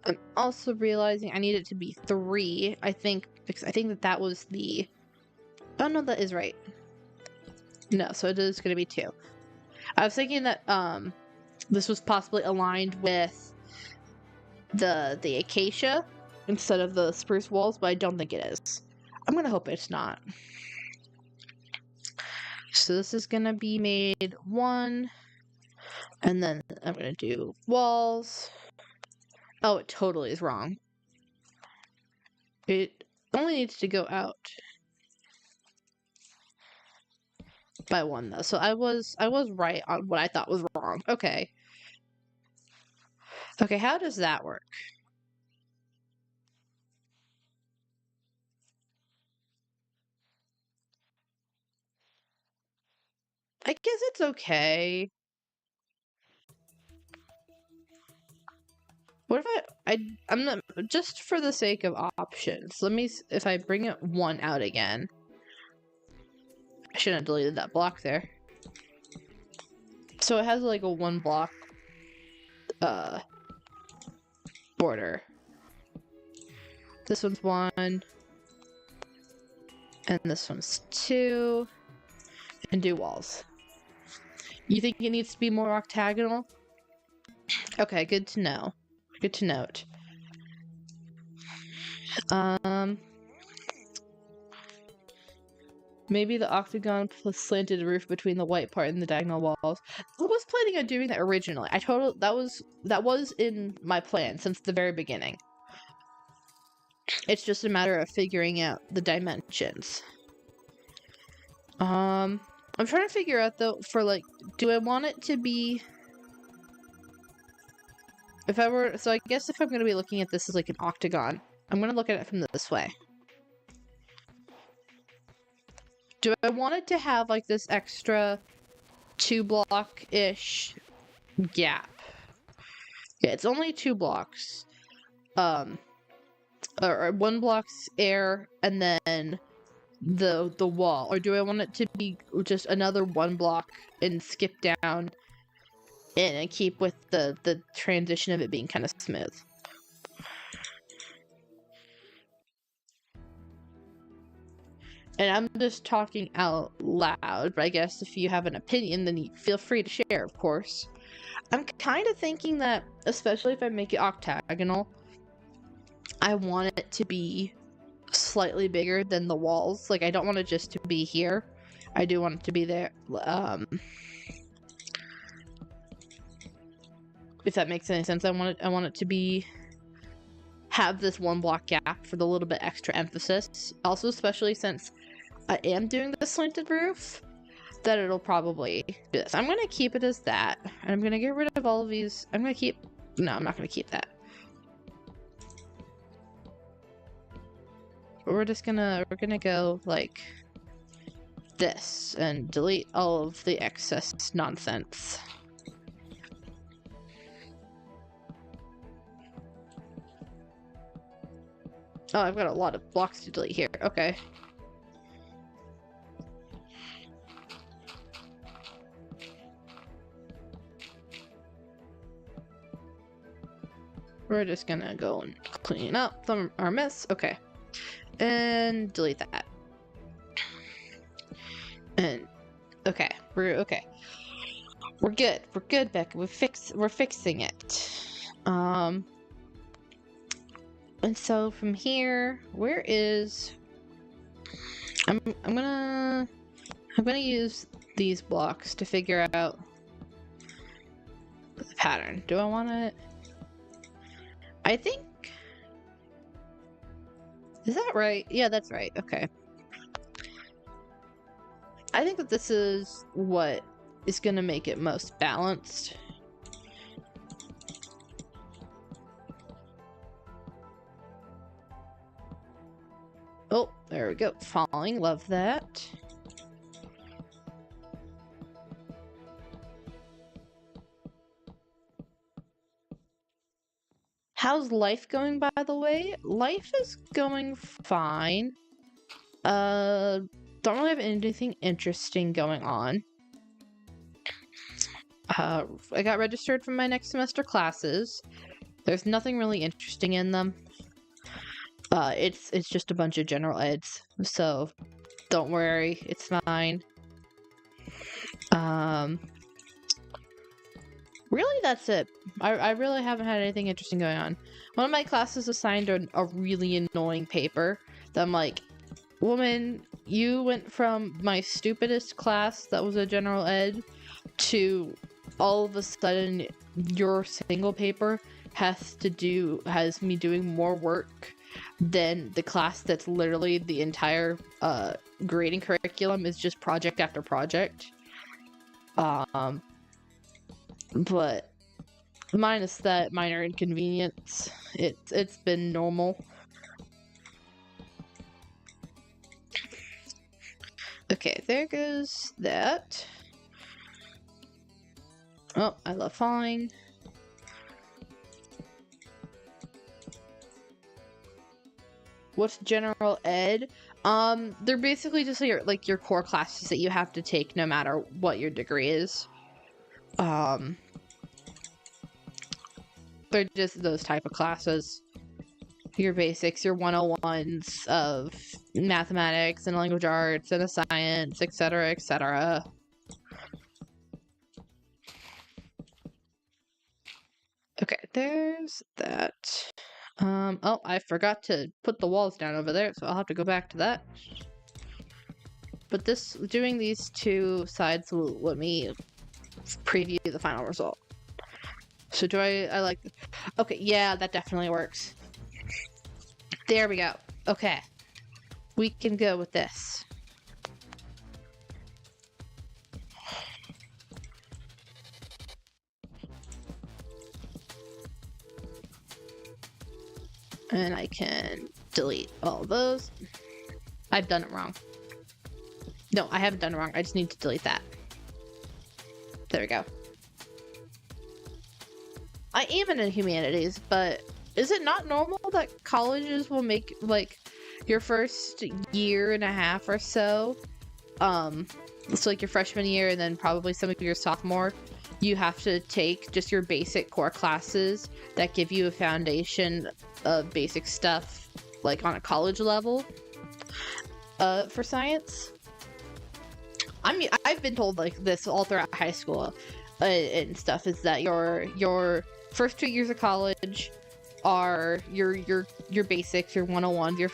I'm also realizing I need it to be 3, I think, because I think that was the... Oh no, that is right. No, so it is going to be 2. I was thinking that this was possibly aligned with the acacia instead of the spruce walls, but I don't think it is. I'm going to hope it's not. So this is going to be made 1, and then I'm going to do walls. Oh, it totally is wrong. It only needs to go out by 1 though. So I was right on what I thought was wrong. Okay. Okay, how does that work? I guess it's okay. What if I'm not, just for the sake of options, let me, if I bring it 1 out again. I shouldn't have deleted that block there. So it has like a 1 block border. This one's 1, and this one's 2, and do walls. You think it needs to be more octagonal? Okay, good to know. Good to note. Maybe the octagon plus slanted roof between the white part and the diagonal walls. I was planning on doing that originally. That was in my plan since the very beginning. It's just a matter of figuring out the dimensions. I'm trying to figure out though, for like, do I want it to be... So I guess if I'm going to be looking at this as like an octagon, I'm going to look at it from this way. Do I want it to have like this extra 2 block-ish gap? Yeah, it's only 2 blocks. Or 1 block's air and then the wall. Or do I want it to be just another 1 block and skip down and keep with the transition of it being kind of smooth? And I'm just talking out loud, but I guess if you have an opinion, then you feel free to share, of course. I'm kind of thinking that, especially if I make it octagonal, I want it to be slightly bigger than the walls. Like, I don't want it just to be here. I do want it to be there. If that makes any sense, I want it to have this 1 block gap for the little bit extra emphasis. Also, especially since I am doing the slanted roof, that it'll probably do this. I'm gonna keep it as that, and I'm gonna get rid of all of these. No, I'm not gonna keep that. We're gonna go like this and delete all of the excess nonsense. Oh, I've got a lot of blocks to delete here. Okay. We're just gonna go and clean up our mess. Okay. and delete that. And okay, we're okay. We're good. We're good, Becca. We're fixing it. And so from here, where is I'm gonna use these blocks to figure out the pattern. Do I want it? I think, is that right? Yeah, that's right. Okay. I think that this is what is gonna make it most balanced. Oh, there we go. Falling, love that. How's life going, by the way? Life is going fine. Don't really have anything interesting going on. I got registered for my next semester classes. There's nothing really interesting in them. It's just a bunch of general eds, so don't worry, it's fine. Really, that's it. I really haven't had anything interesting going on. One of my classes assigned a really annoying paper that I'm like, woman, you went from my stupidest class that was a general ed to all of a sudden your single paper has me doing more work than the class that's literally the entire grading curriculum is just project after project. But minus that minor inconvenience, it's been normal. Okay, there goes that. Oh, I love falling. What's general ed? They're basically just like your core classes that you have to take no matter what your degree is. They're just those type of classes. Your basics, your 101s of mathematics and language arts and a science, etc., etc. Okay, there's that. Oh, I forgot to put the walls down over there, so I'll have to go back to that. But doing these two sides will let me preview the final result. So I like, okay, yeah, that definitely works. There we go. Okay. We can go with this. And I can delete all those. I've done it wrong. No, I haven't done it wrong. I just need to delete that. There we go. I am in humanities, but is it not normal that colleges will make, like, your first year and a half or so, it's like your freshman year and then probably some of your sophomore, you have to take just your basic core classes that give you a foundation of basic stuff, like on a college level, for science? I mean, I've been told like this all throughout high school and stuff, is that your first 2 years of college are your basics, your 101s, your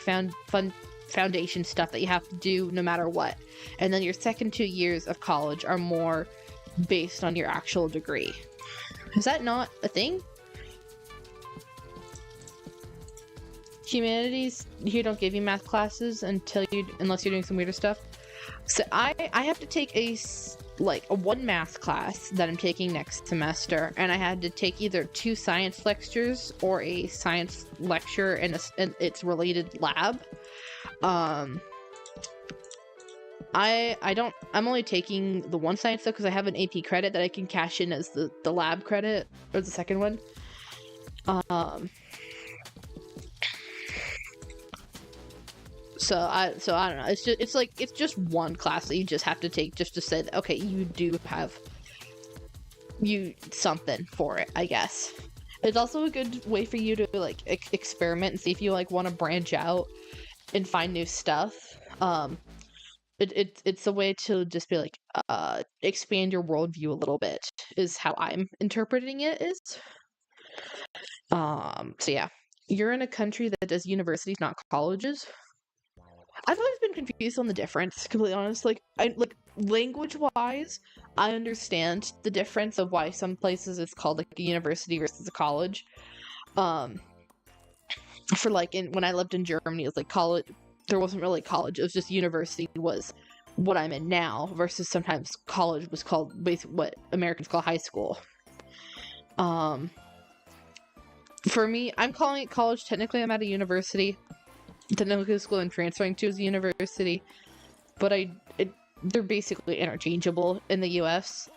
foundation stuff that you have to do no matter what. And then your second 2 years of college are more based on your actual degree. Is that not a thing? Humanities, you don't give you math classes unless you're doing some weirder stuff. So I have to take a one math class that I'm taking next semester, and I had to take either 2 science lectures or a science lecture and its related lab. I'm only taking the one science though because I have an AP credit that I can cash in as the lab credit, or the second one. So I don't know. It's just one class that you just have to take just to say that, okay, you do have something for it, I guess. It's also a good way for you to like experiment and see if you like want to branch out and find new stuff. It's a way to just be like expand your worldview a little bit is how I'm interpreting it is. So yeah, you're in a country that does universities, not colleges. I've always been confused on the difference, to be completely honest. Like, language-wise, I understand the difference of why some places it's called like a university versus a college. For like when I lived in Germany, it was like college. There wasn't really college. It was just university was what I'm in now. Versus sometimes college was called basically what Americans call high school. For me, I'm calling it college. Technically, I'm at a university. The school I'm transferring to is a university, but they're basically interchangeable in the U.S.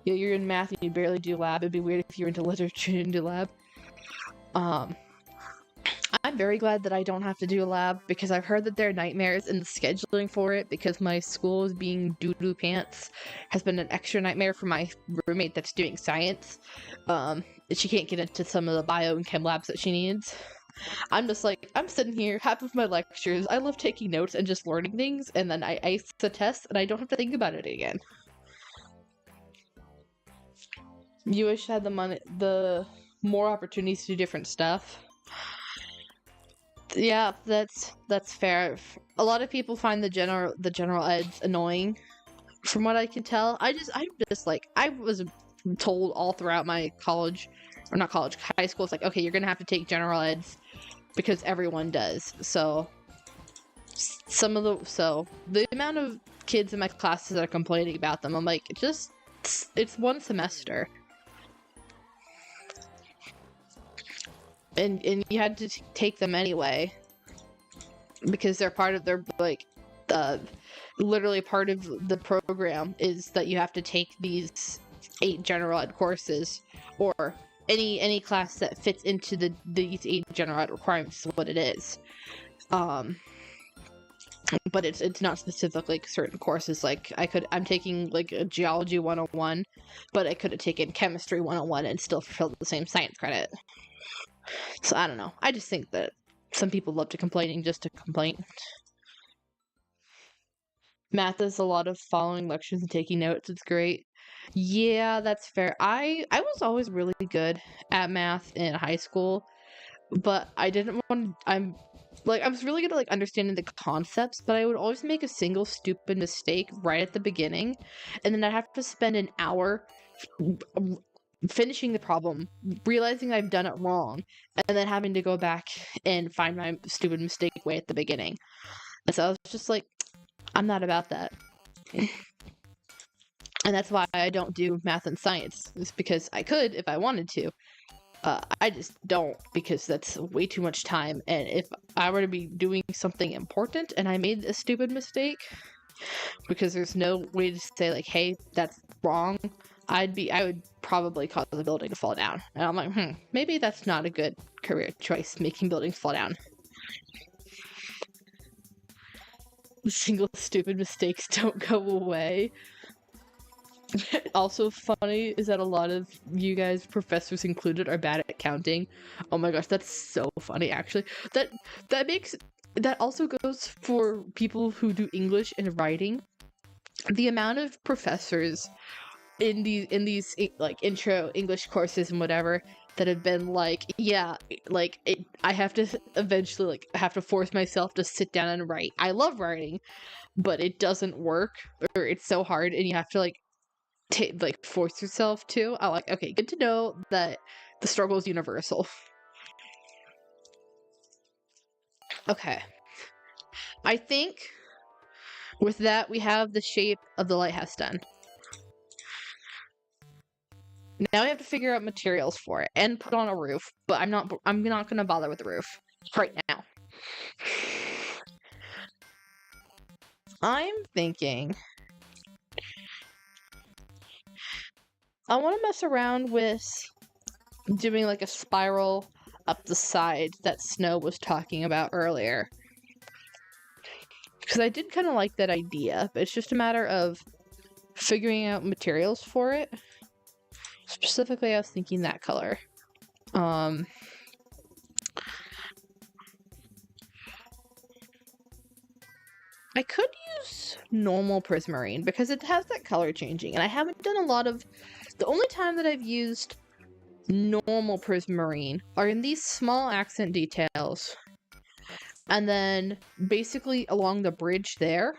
Yeah, you're in math and you barely do lab. It'd be weird if you're into literature and do lab. I'm very glad that I don't have to do a lab because I've heard that there are nightmares in the scheduling for it because my school is being doo-doo pants has been an extra nightmare for my roommate that's doing science. She can't get into some of the bio and chem labs that she needs. I'm just like, I'm sitting here, half of my lectures, I love taking notes and just learning things, and then I ace the test and I don't have to think about it again. You wish I had the more opportunities to do different stuff. Yeah, that's fair. A lot of people find the general eds annoying, from what I can tell. I'm just like, I was told all throughout my college, or not college, high school, it's like, okay, you're gonna have to take general eds because everyone does. So the amount of kids in my classes that are complaining about them, I'm like, it's one semester. And you had to take them anyway because they're part of their literally part of the program is that you have to take these 8 general ed courses or any class that fits into these 8 general ed requirements is what it is. But it's not specifically certain courses. Like I'm taking like a geology 101, but I could have taken chemistry 101 and still fulfilled the same science credit. So I don't know. I just think that some people love to complaining just to complain. Math is a lot of following lectures and taking notes. It's great. Yeah, that's fair. I was always really good at math in high school, but I didn't want. I was really good at like understanding the concepts, but I would always make a single stupid mistake right at the beginning, and then I'd have to spend an hour finishing the problem, realizing I've done it wrong, and then having to go back and find my stupid mistake way at the beginning. And so I was just like, I'm not about that. And that's why I don't do math and science. It's because I could if I wanted to. I just don't because that's way too much time. And if I were to be doing something important and I made a stupid mistake, because there's no way to say like, hey, that's wrong, I would probably cause the building to fall down. And I'm like, maybe that's not a good career choice, making buildings fall down. Single stupid mistakes don't go away. Also funny is that a lot of you guys, professors included, are bad at counting. Oh my gosh, that's so funny actually. That also goes for people who do English and writing. The amount of professors in these like intro English courses and whatever that have been like, yeah, like I have to eventually like have to force myself to sit down and write. I love writing, but it doesn't work, or it's so hard, and you have to like force yourself to. I'm like, okay, good to know that the struggle is universal. Okay, I think with that we have the shape of the lighthouse done. Now we have to figure out materials for it and put on a roof, but I'm not gonna bother with the roof right now. I'm thinking I want to mess around with doing like a spiral up the side that Snow was talking about earlier. Because I did kind of like that idea, but it's just a matter of figuring out materials for it. Specifically, I was thinking that color. I could use normal prismarine because it has that color changing, and I haven't done a lot of... The only time that I've used normal prismarine are in these small accent details, and then basically along the bridge there.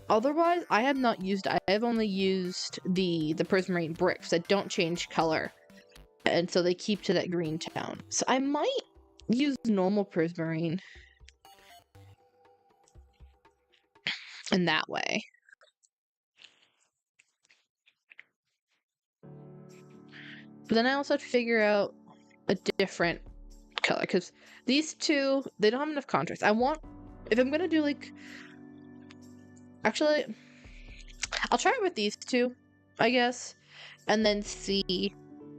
Otherwise, I have not used... I have only used the prismarine bricks that don't change color, and so they keep to that green tone. So I might use normal prismarine in that way. But then I also have to figure out a different color, because these two, they don't have enough contrast. I want... If I'm gonna do, like... Actually, I'll try it with these two, I guess, and then see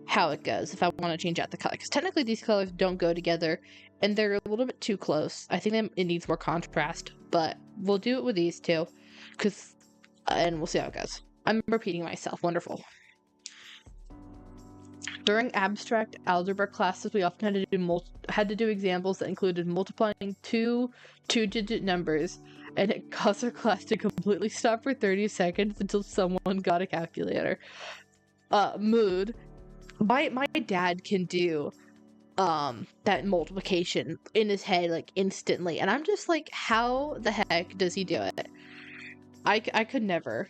how it goes if I want to change out the color. Because technically these colors don't go together, and they're a little bit too close. I think it needs more contrast, but we'll do it with these two, and we'll see how it goes. I'm repeating myself. Wonderful. During abstract algebra classes, we often had to do examples that included multiplying two-digit numbers, and it caused our class to completely stop for 30 seconds until someone got a calculator. Mood. My dad can do that multiplication in his head like instantly, and I'm just like, how the heck does he do it? I could never.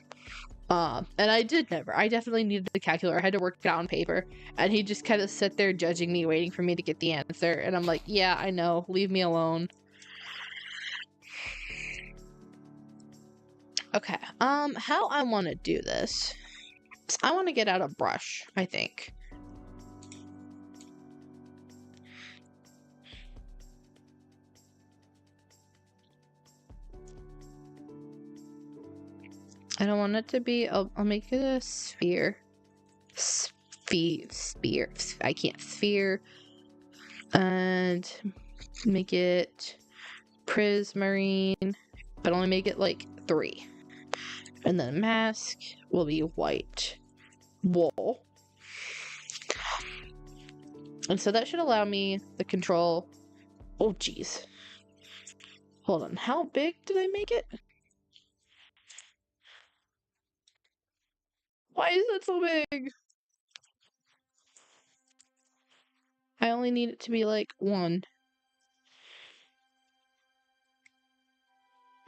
And I did never. I definitely needed the calculator. I had to work it out on paper, and he just kind of sit there judging me, waiting for me to get the answer, and I'm like, yeah, I know, leave me alone. Okay, how I want to do this. I want to get out a brush, I think. I don't want it to be... I'll make it a sphere. Sphere. I can't. Sphere. And make it prismarine, but only make it like 3. And then mask will be white wool. And so that should allow me the control... Oh, jeez. Hold on. How big did I make it? Why is it so big? I only need it to be like 1.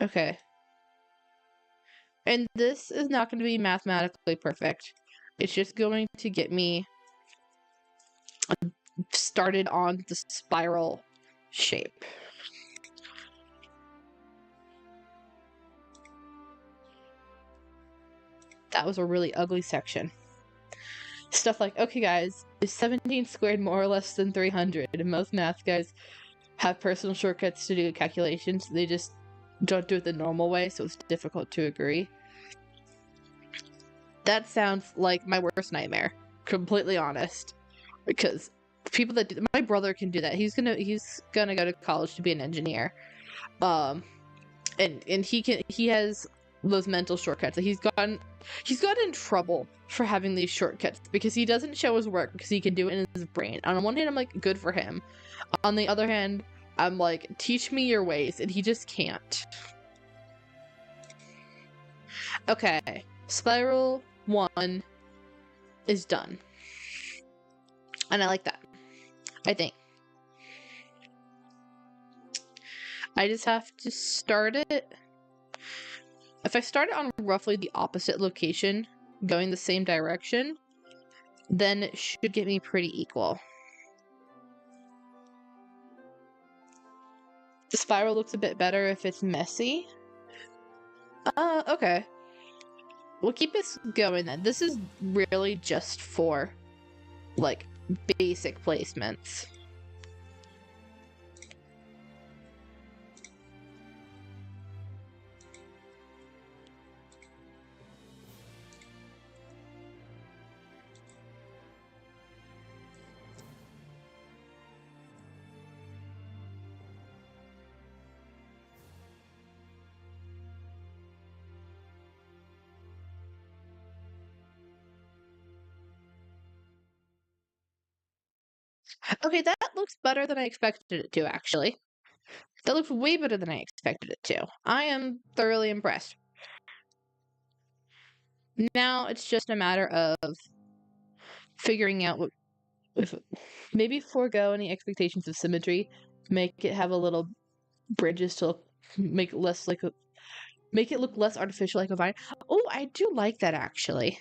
Okay. And this is not going to be mathematically perfect. It's just going to get me started on the spiral shape. That was a really ugly section. Stuff like, okay guys, is 17 squared more or less than 300? And most math guys have personal shortcuts to do calculations. They just don't do it the normal way, so it's difficult to agree. That sounds like my worst nightmare. Completely honest. Because people that do... My brother can do that. He's gonna go to college to be an engineer. And he has those mental shortcuts. He's gotten in trouble for having these shortcuts because he doesn't show his work because he can do it in his brain. On one hand, I'm like, good for him. On the other hand, I'm like, teach me your ways, and he just can't. Okay, spiral 1 is done. And I like that. I think. I just have to start it. If I start it on roughly the opposite location, going the same direction, then it should get me pretty equal. The spiral looks a bit better if it's messy. Okay. We'll keep this going then. This is really just for, like, basic placements. Okay, that looks better than I expected it to, actually. That looks way better than I expected it to. I am thoroughly impressed. Now it's just a matter of figuring out what if maybe forego any expectations of symmetry, make it have a little bridges to make it less like a make it look less artificial like a vine. Oh, I do like that actually.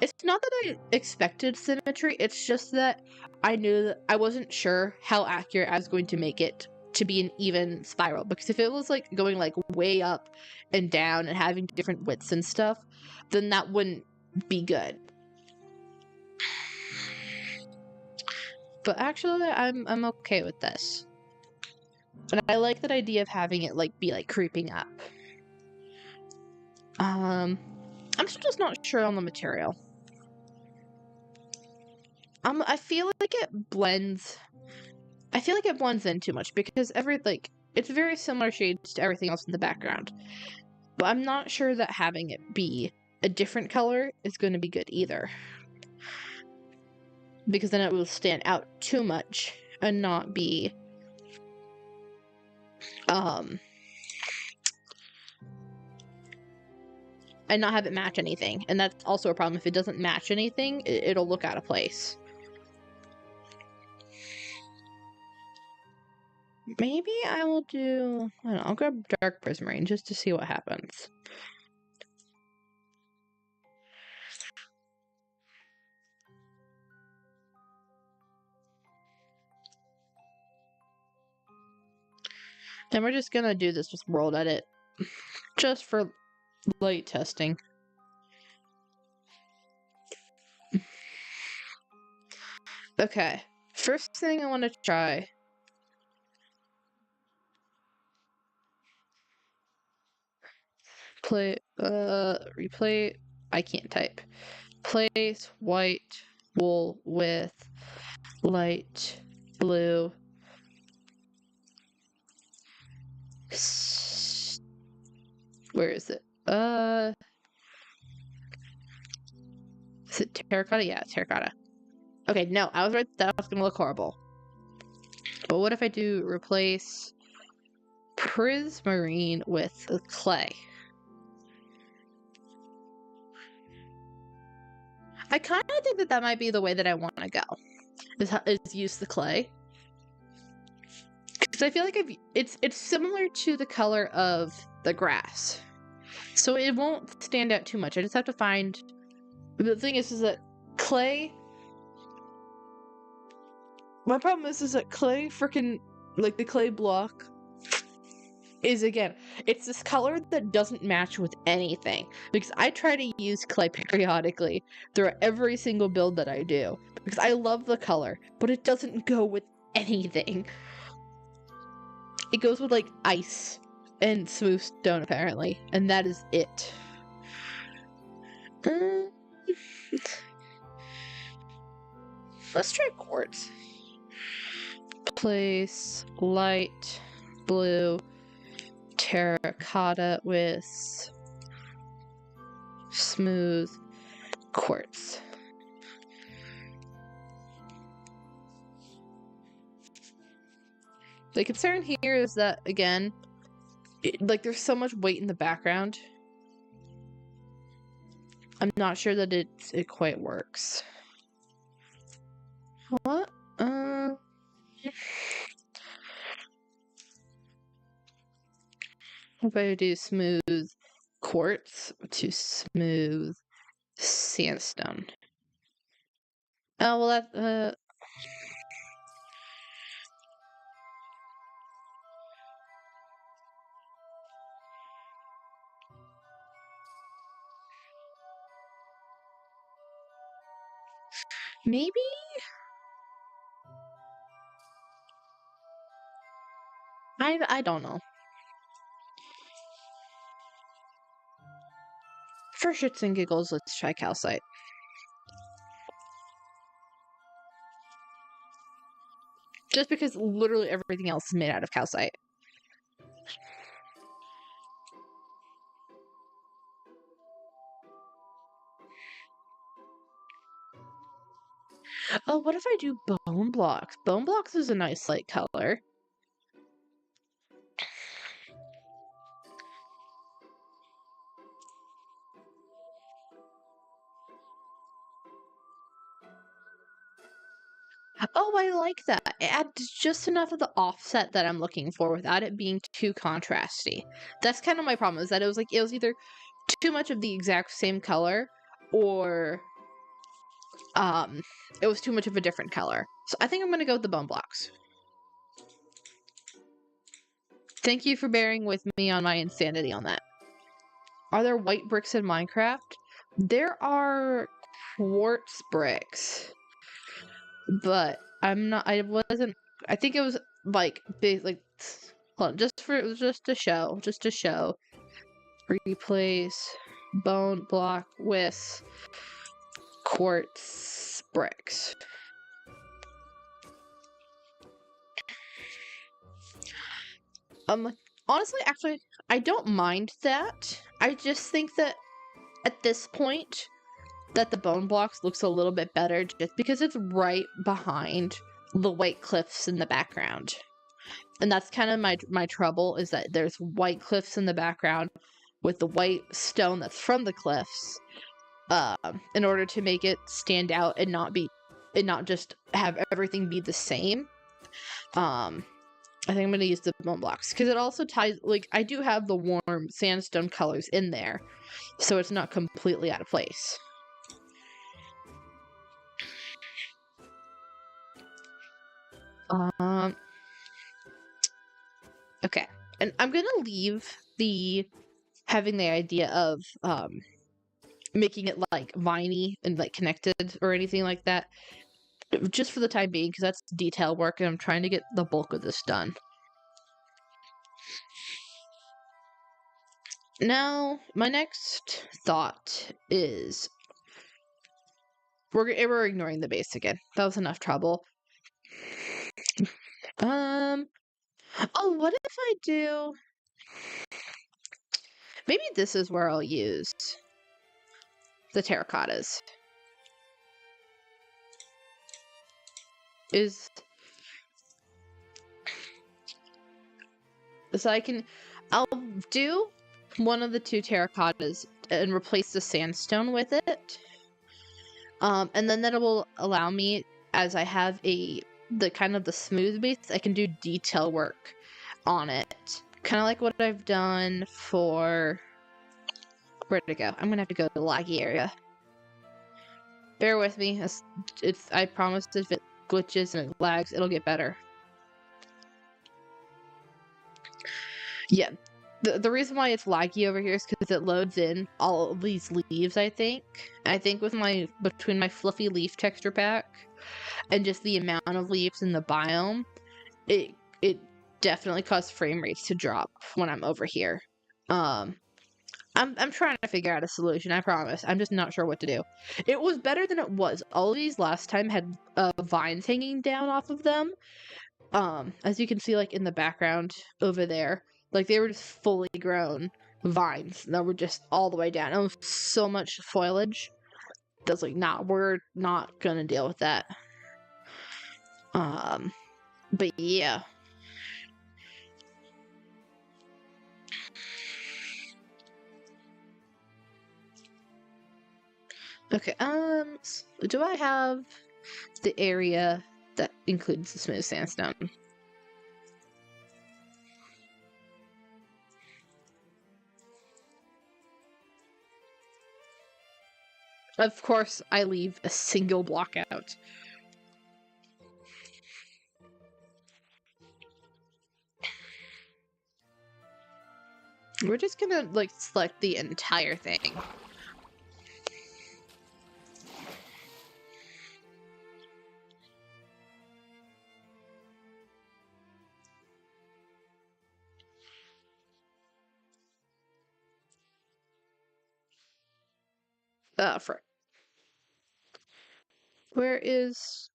It's not that I expected symmetry, it's just that I knew that I wasn't sure how accurate I was going to make it to be an even spiral. Because if it was like going like way up and down and having different widths and stuff, then that wouldn't be good. But actually I'm okay with this. And I like that idea of having it like be like creeping up. I'm still just not sure on the material. I feel like it blends. I feel like it blends in too much because it's very similar shades to everything else in the background. But I'm not sure that having it be a different color is going to be good either. Because then it will stand out too much and not be and not have it match anything. And that's also a problem. If it doesn't match anything, it'll look out of place. Maybe I will do... I don't know, I'll grab Dark Prismarine just to see what happens. And we're just gonna do this with World Edit. Just for light testing. Okay. First thing I want to try... replay... I can't type. Place white wool with light blue where is it? Is it terracotta? Yeah, it's terracotta. Okay, no, I was right. That was gonna look horrible. But what if I do replace Prismarine with clay? I kind of think that might be the way that I want to go. Is use the clay. Because I feel like it's similar to the color of the grass. So it won't stand out too much. I just have to find... The thing is that clay... My problem is that clay freaking... Like, the clay block is, again, it's this color that doesn't match with anything. Because I try to use clay periodically through every single build that I do. Because I love the color, but it doesn't go with anything. It goes with, like, ice and smooth stone, apparently. And that is it. Let's try quartz. Place light blue terracotta with smooth quartz. The concern here is that, again, there's so much weight in the background. I'm not sure that it quite works. What? If I do smooth quartz to smooth sandstone. Oh, well, that, maybe? I don't know. For shits and giggles, let's try calcite. Just because literally everything else is made out of calcite. Oh, what if I do bone blocks? Bone blocks is a nice light color. Oh, I like that. It adds just enough of the offset that I'm looking for without it being too contrasty. That's kind of my problem, is that it was either too much of the exact same color, or it was too much of a different color. So I think I'm gonna go with the bone blocks. Thank you for bearing with me on my insanity on that. Are there white bricks in Minecraft? There are quartz bricks, but I wasn't. I think it was like big, like. Hold on, just to show. Replace bone block with quartz bricks. Honestly, actually, I don't mind that. I just think that at this point, that the bone blocks looks a little bit better just because it's right behind the white cliffs in the background. And that's kind of my trouble, is that there's white cliffs in the background with the white stone that's from the cliffs, in order to make it stand out and not just have everything be the same. I think I'm going to use the bone blocks because it also ties, like, I do have the warm sandstone colors in there, so it's not completely out of place. Okay, and I'm going to leave having the idea of making it like viney and like connected or anything like that, just for the time being, because that's detail work and I'm trying to get the bulk of this done. Now, my next thought is we're ignoring the base again. That was enough trouble. Oh, what if I do? Maybe this is where I'll use the terracottas. I'll do one of the two terracottas and replace the sandstone with it. And then that will allow me, as I have the kind of the smooth base, I can do detail work on it. Kind of like what I've done for... Where'd it go? I'm gonna have to go to the laggy area. Bear with me. I promise if it glitches and it lags, it'll get better. Yeah. The reason why it's laggy over here is because it loads in all of these leaves, I think. With between my fluffy leaf texture pack and just the amount of leaves in the biome, it definitely caused frame rates to drop when I'm over here. I'm trying to figure out a solution, I promise. I'm just not sure what to do. It was better than it was. All of these last time had vines hanging down off of them. As you can see, like, in the background over there. Like, they were just fully grown vines that were just all the way down. It was so much foliage. I was like, nah, we're not gonna deal with that. But yeah. Okay, do I have the area that includes the smooth sandstone? Of course, I leave a single block out. We're just gonna, like, select the entire thing. Where is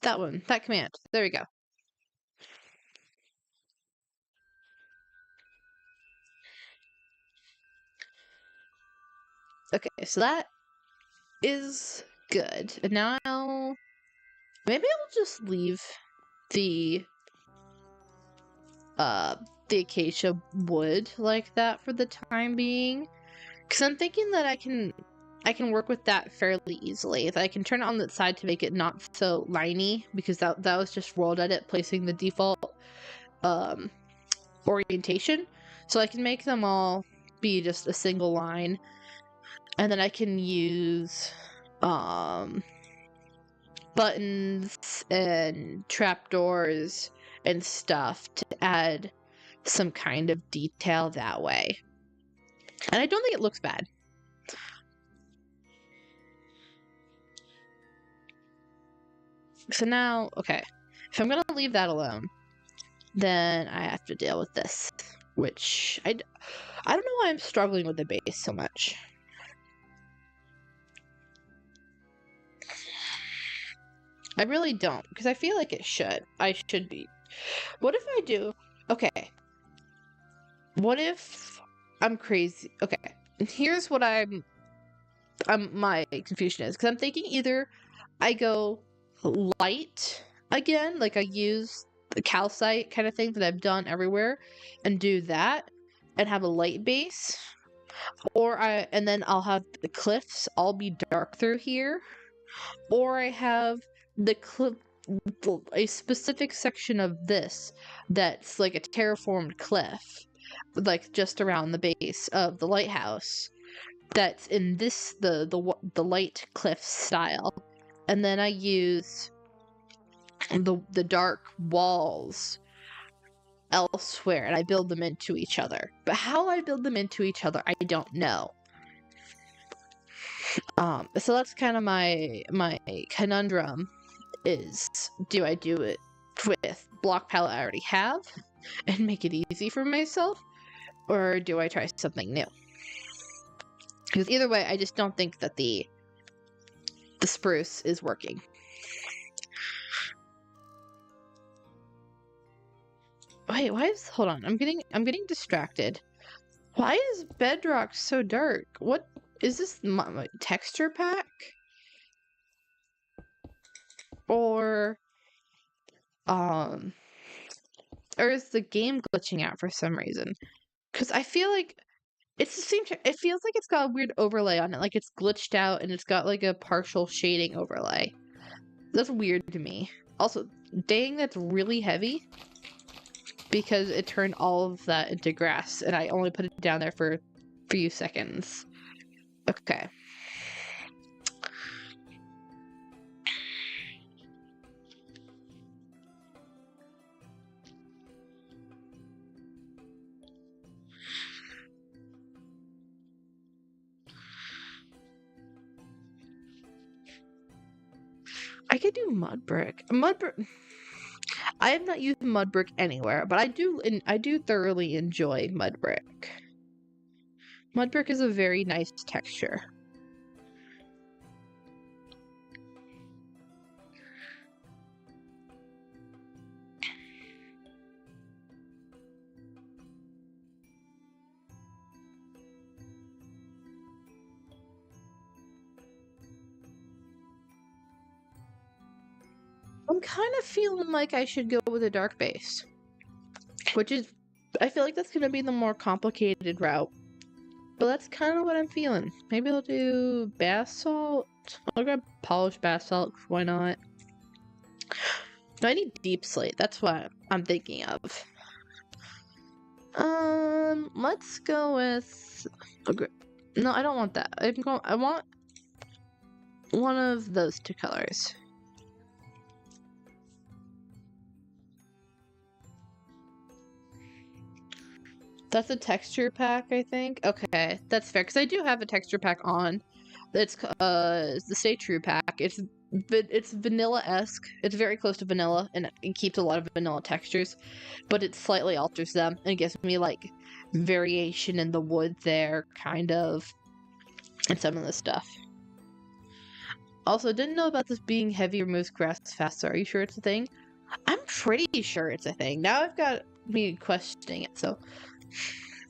that one? That command. There we go. Okay, so that is good. And now, maybe I'll just leave the acacia wood like that for the time being. Because I'm thinking that I can I can work with that fairly easily. I can turn it on the side to make it not so liney, because that was just world edit placing the default orientation. So I can make them all be just a single line, and then I can use buttons and trapdoors and stuff to add some kind of detail that way. And I don't think it looks bad. So now, okay, if I'm gonna leave that alone, then I have to deal with this, which I don't know why I'm struggling with the base so much. I really don't, because I feel like I should be. What if I do? Okay. What if I'm crazy? Okay. Here's what my confusion is, because I'm thinking either I go light again, like I use the calcite kind of thing that I've done everywhere, and do that and have a light base, and then I'll have the cliffs all be dark through here, or I have a specific section of this that's like a terraformed cliff, like just around the base of the lighthouse, that's in this the light cliff style, and then I use the dark walls elsewhere, and I build them into each other. But how I build them into each other, I don't know. So that's kind of my conundrum, is do I do it with block palette I already have and make it easy for myself, or do I try something new? Because either way, I just don't think that the spruce is working. Wait, hold on, I'm getting distracted. Why is bedrock so dark? What is this, my texture pack? Or is the game glitching out for some reason? Because I feel like it's the same. It feels like it's got a weird overlay on it, like it's glitched out and it's got like a partial shading overlay. That's weird to me. Also, dang, that's really heavy, because it turned all of that into grass and I only put it down there for a few seconds. Okay. I could do mud brick. I have not used mud brick anywhere, but I do thoroughly enjoy mud brick. Mud brick is a very nice texture. I'm kind of feeling like I should go with a dark base, which is, I feel like that's going to be the more complicated route, but that's kind of what I'm feeling. Maybe I'll do basalt. I'll grab polished basalt, why not? No, I need deep slate, that's what I'm thinking of. Let's go with, no, I don't want that. I want one of those two colors. That's a texture pack, I think. Okay, that's fair, because I do have a texture pack on. It's the Stay True pack. It's vanilla-esque. It's very close to vanilla, and it keeps a lot of vanilla textures, but it slightly alters them and gives me like variation in the wood there, kind of, and some of the stuff. Also, didn't know about this being heavy removes grass faster. Are you sure it's a thing? I'm pretty sure it's a thing. Now I've got me questioning it, so.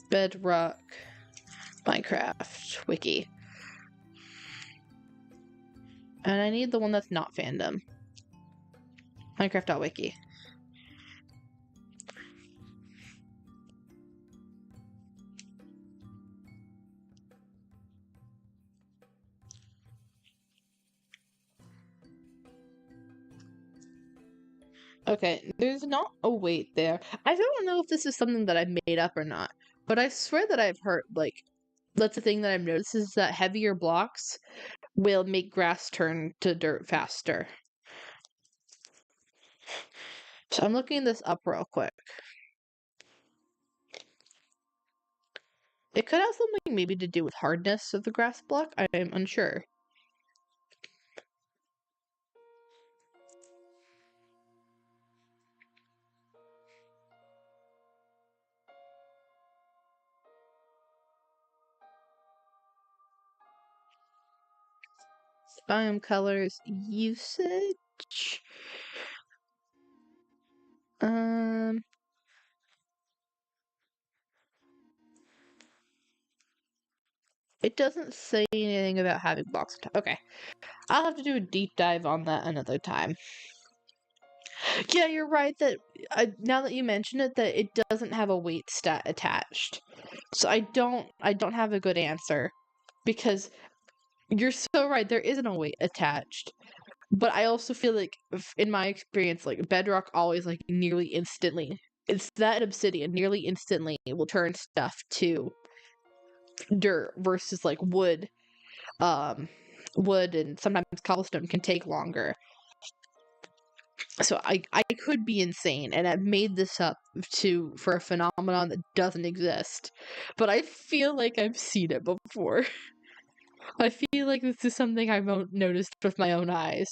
Bedrock Minecraft wiki. And I need the one that's not fandom. Minecraft.wiki. Okay, there's not a weight there. I don't know if this is something that I've made up or not, but I swear that I've heard, like, that's the thing that I've noticed is that heavier blocks will make grass turn to dirt faster. So I'm looking this up real quick. It could have something maybe to do with hardness of the grass block. I am unsure. Biome colors usage. It doesn't say anything about having blocks on top. Okay. I'll have to do a deep dive on that another time. Yeah, you're right that now that you mention it, that it doesn't have a weight stat attached. So I don't have a good answer because you're so right. There isn't a weight attached, but I also feel like, in my experience, like bedrock always like nearly instantly. It's that obsidian nearly instantly will turn stuff to dirt versus like wood. Wood and sometimes cobblestone can take longer. So I could be insane and I've made this up for a phenomenon that doesn't exist. But I feel like I've seen it before. I feel like this is something I've noticed with my own eyes.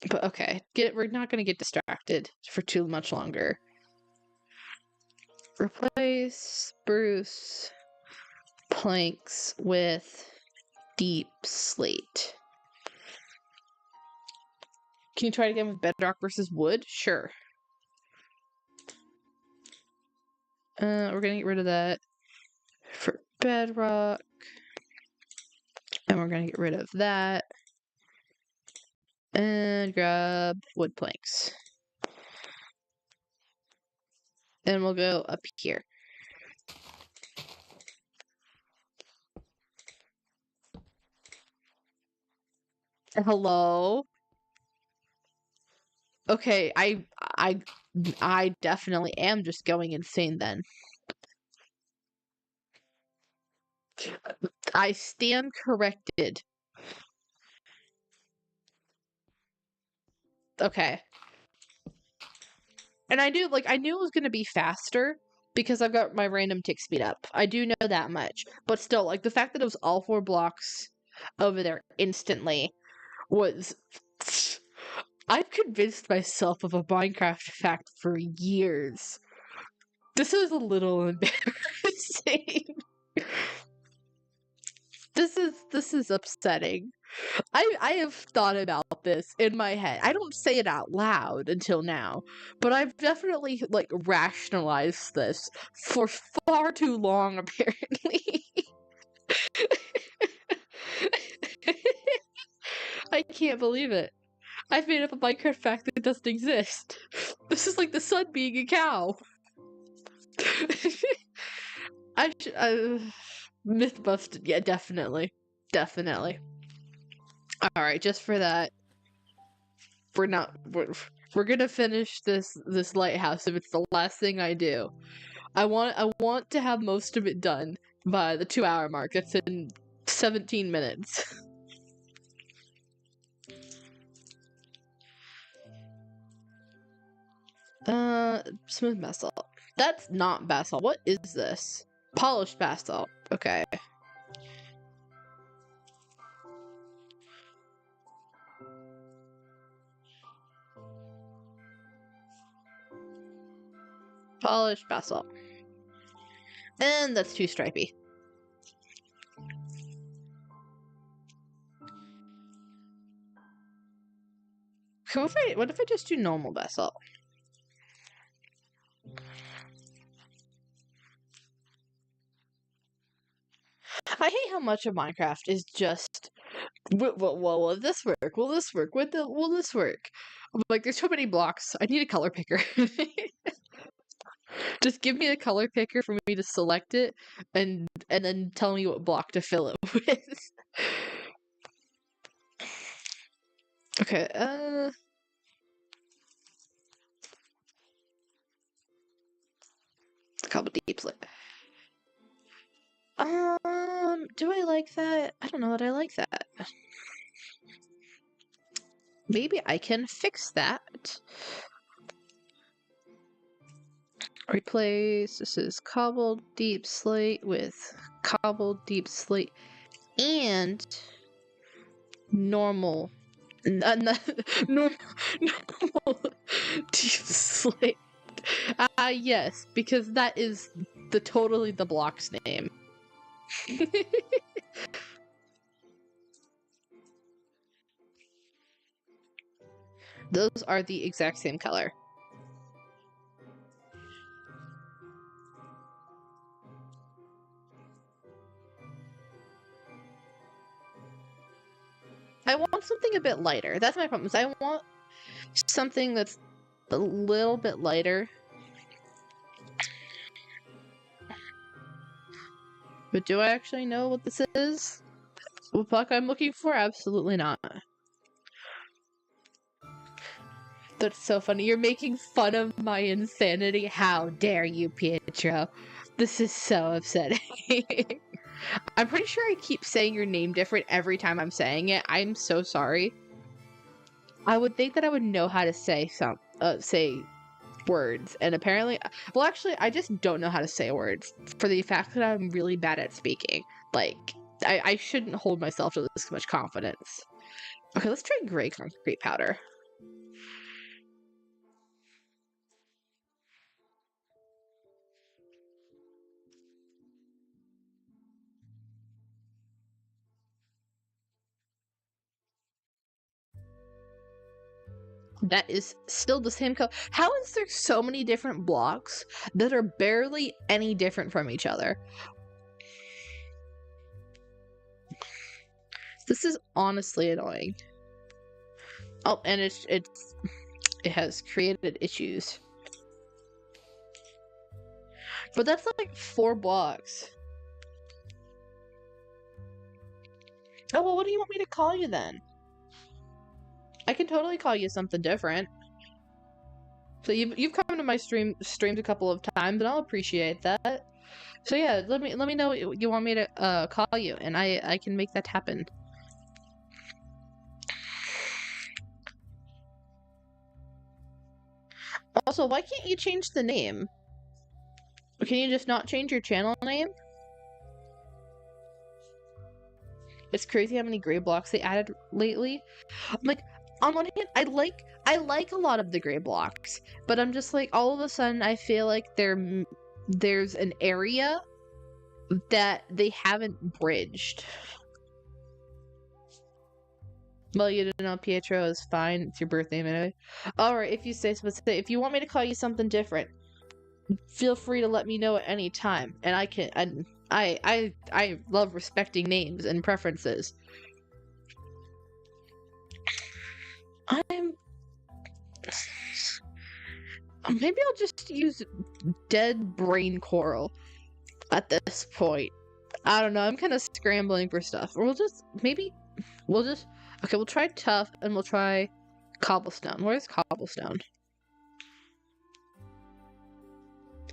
But okay, we're not gonna get distracted for too much longer. Replace spruce planks with deep slate. Can you try it again with bedrock versus wood? Sure. We're gonna get rid of that for bedrock. And we're gonna get rid of that. And grab wood planks. And we'll go up here. Hello? Okay, I definitely am just going insane then. I stand corrected. Okay. And I knew it was gonna be faster because I've got my random tick speed up. I do know that much. But still, like the fact that it was all 4 blocks over there instantly was I've convinced myself of a Minecraft fact for years. This is a little embarrassing. This is upsetting. I have thought about this in my head. I don't say it out loud until now, but I've definitely like rationalized this for far too long apparently. I can't believe it. I've made up a Minecraft fact that doesn't exist. This is like the sun being a cow. Myth busted. Yeah, definitely. Definitely. Alright, just for that, we're gonna finish this lighthouse if it's the last thing I do. I want to have most of it done by the 2-hour mark. That's in 17 minutes. Smooth basalt. That's not basalt. What is this? Polished basalt. Okay. Polished basalt. And that's too stripy. What if I just do normal basalt? I hate how much of Minecraft is just, will this work? Will this work? Will this work? Like, there's so many blocks. I need a color picker. Just give me a color picker for me to select it, and then tell me what block to fill it with. Okay, Cobble deep slate. Do I like that? I don't know that I like that. Maybe I can fix that. Replace, this is cobbled deep slate with cobbled deep slate and normal, normal deep slate. Yes, because that is totally the block's name. Those are the exact same color. I want something a bit lighter. That's my problem. Is I want something that's a little bit lighter. But do I actually know what this is? What block I'm looking for? Absolutely not. That's so funny. You're making fun of my insanity. How dare you, Pietro? This is so upsetting. I'm pretty sure I keep saying your name different every time I'm saying it. I'm so sorry. I would think that I would know how to say words, and apparently, well, actually, I just don't know how to say words for the fact that I'm really bad at speaking. Like, I shouldn't hold myself to this much confidence. Okay, let's try gray concrete powder. That is still the same color. How is there so many different blocks that are barely any different from each other? This is honestly annoying. Oh, and it has created issues. But that's like 4 blocks. Oh, well, what do you want me to call you then? I can totally call you something different. So you've come to my streams a couple of times, and I'll appreciate that. So yeah, let me know what you want me to call you, and I can make that happen. Also, why can't you change the name? Can you just not change your channel name? It's crazy how many gray blocks they added lately. I'm like, on one hand, I like a lot of the gray blocks, but I'm just like, all of a sudden, I feel like there's an area that they haven't bridged. Well, you don't know, Pietro is fine. It's your birthday anyway. Alright, if you say so. If you want me to call you something different, feel free to let me know at any time. And I can, and I love respecting names and preferences. Maybe I'll just use dead brain coral at this point. I don't know, I'm kind of scrambling for stuff. Or okay, we'll try tough, and we'll try cobblestone. Where's cobblestone?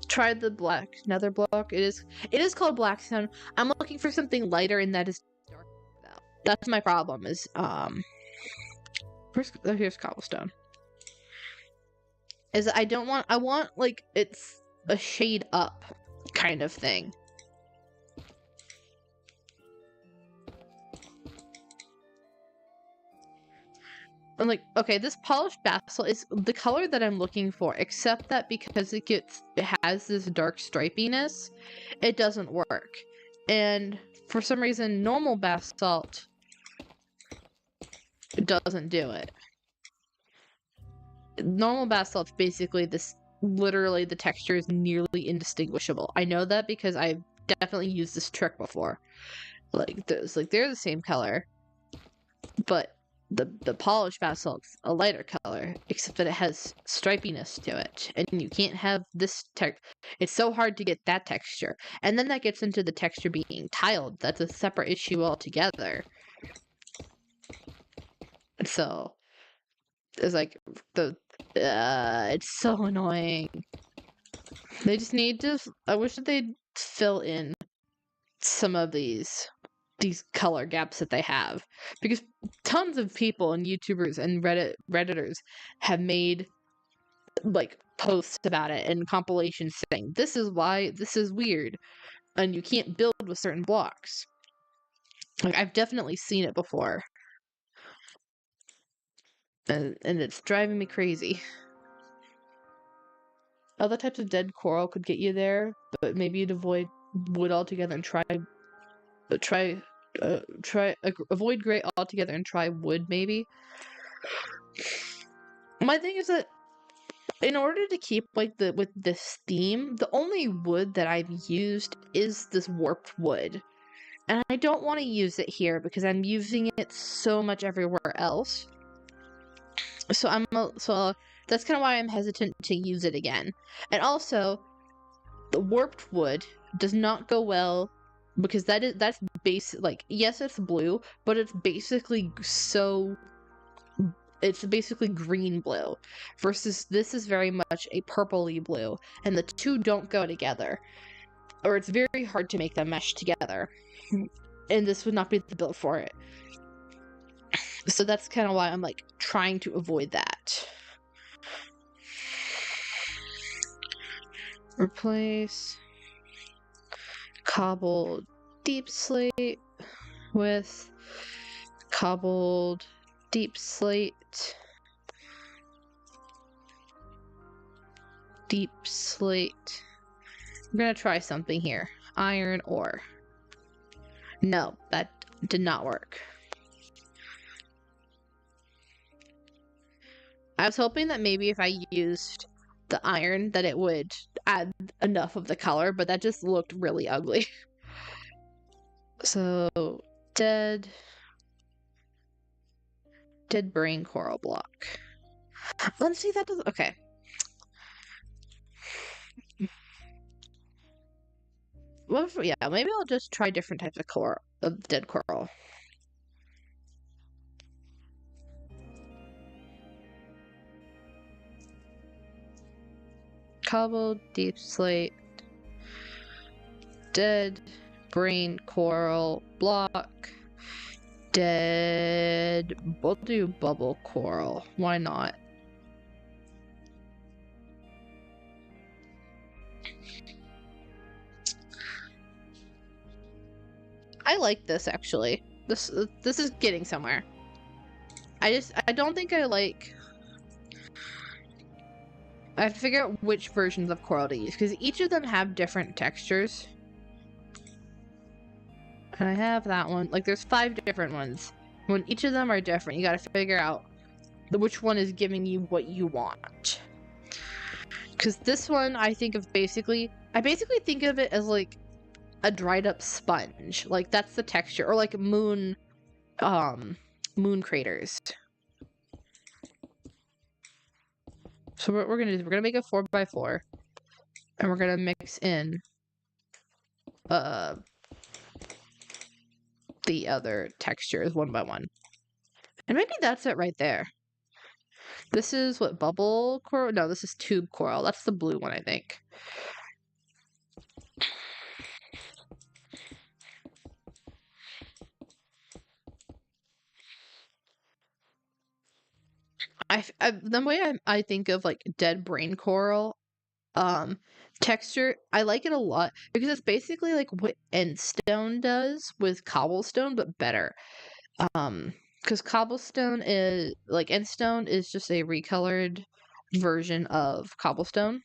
Try the black nether block. It is called blackstone. I'm looking for something lighter, and that is dark. That's my problem. Is here's cobblestone. Is I want like it's a shade up kind of thing. I'm like, okay, this polished basalt is the color that I'm looking for, except that because it has this dark stripiness, it doesn't work. And for some reason, normal basalt doesn't do it. Normal basalt's basically literally the texture is nearly indistinguishable. I know that because I've definitely used this trick before. They're the same color, but the polished basalt's a lighter color, except that it has stripiness to it, and you can't have this it's so hard to get that texture, and then that gets into the texture being tiled. That's a separate issue altogether. So it's like it's so annoying. They just need to. I wish that they'd fill in some of these color gaps that they have, because tons of people and YouTubers and Redditors have made like posts about it and compilations saying this is why this is weird and you can't build with certain blocks. Like, I've definitely seen it before, and it's driving me crazy. Other types of dead coral could get you there, but maybe you'd avoid wood altogether and avoid gray altogether and try wood, maybe. My thing is that in order to keep like with this theme, the only wood that I've used is this warped wood, and I don't want to use it here because I'm using it so much everywhere else. So that's kind of why I'm hesitant to use it again. And also, the warped wood does not go well because that's basic. Like, yes, it's blue, but it's basically green blue, versus this is very much a purpley blue, and the two don't go together, or it's very hard to make them mesh together, and this would not be the build for it. So that's kind of why I'm like trying to avoid that. Replace cobbled deep slate with cobbled deep slate. Deep slate. I'm gonna try something here. Iron ore. No, that did not work. I was hoping that maybe if I used the iron that it would add enough of the color, but that just looked really ugly. So, dead brain coral block. Let's see, that does, okay. Well, yeah, maybe I'll just try different types of dead coral. Cobbled deep slate, dead brain coral block, we'll do bubble coral. Why not? I like this, actually. This is getting somewhere. I don't think I have to figure out which versions of coral to use, because each of them have different textures. And I have that one. Like, there's 5 different ones. When each of them are different, you gotta figure out which one is giving you what you want. Because this one, I basically think of it as like a dried up sponge. Like, that's the texture. Or like moon craters. So what we're gonna do is we're gonna make a 4x4, and we're gonna mix in the other textures one by one. And maybe that's it right there. This is what, bubble coral? No, this is tube coral. That's the blue one, I think. The way I think of like dead brain coral texture, I like it a lot because it's basically like what endstone does with cobblestone, but better. Because cobblestone is like, endstone is just a recolored version of cobblestone.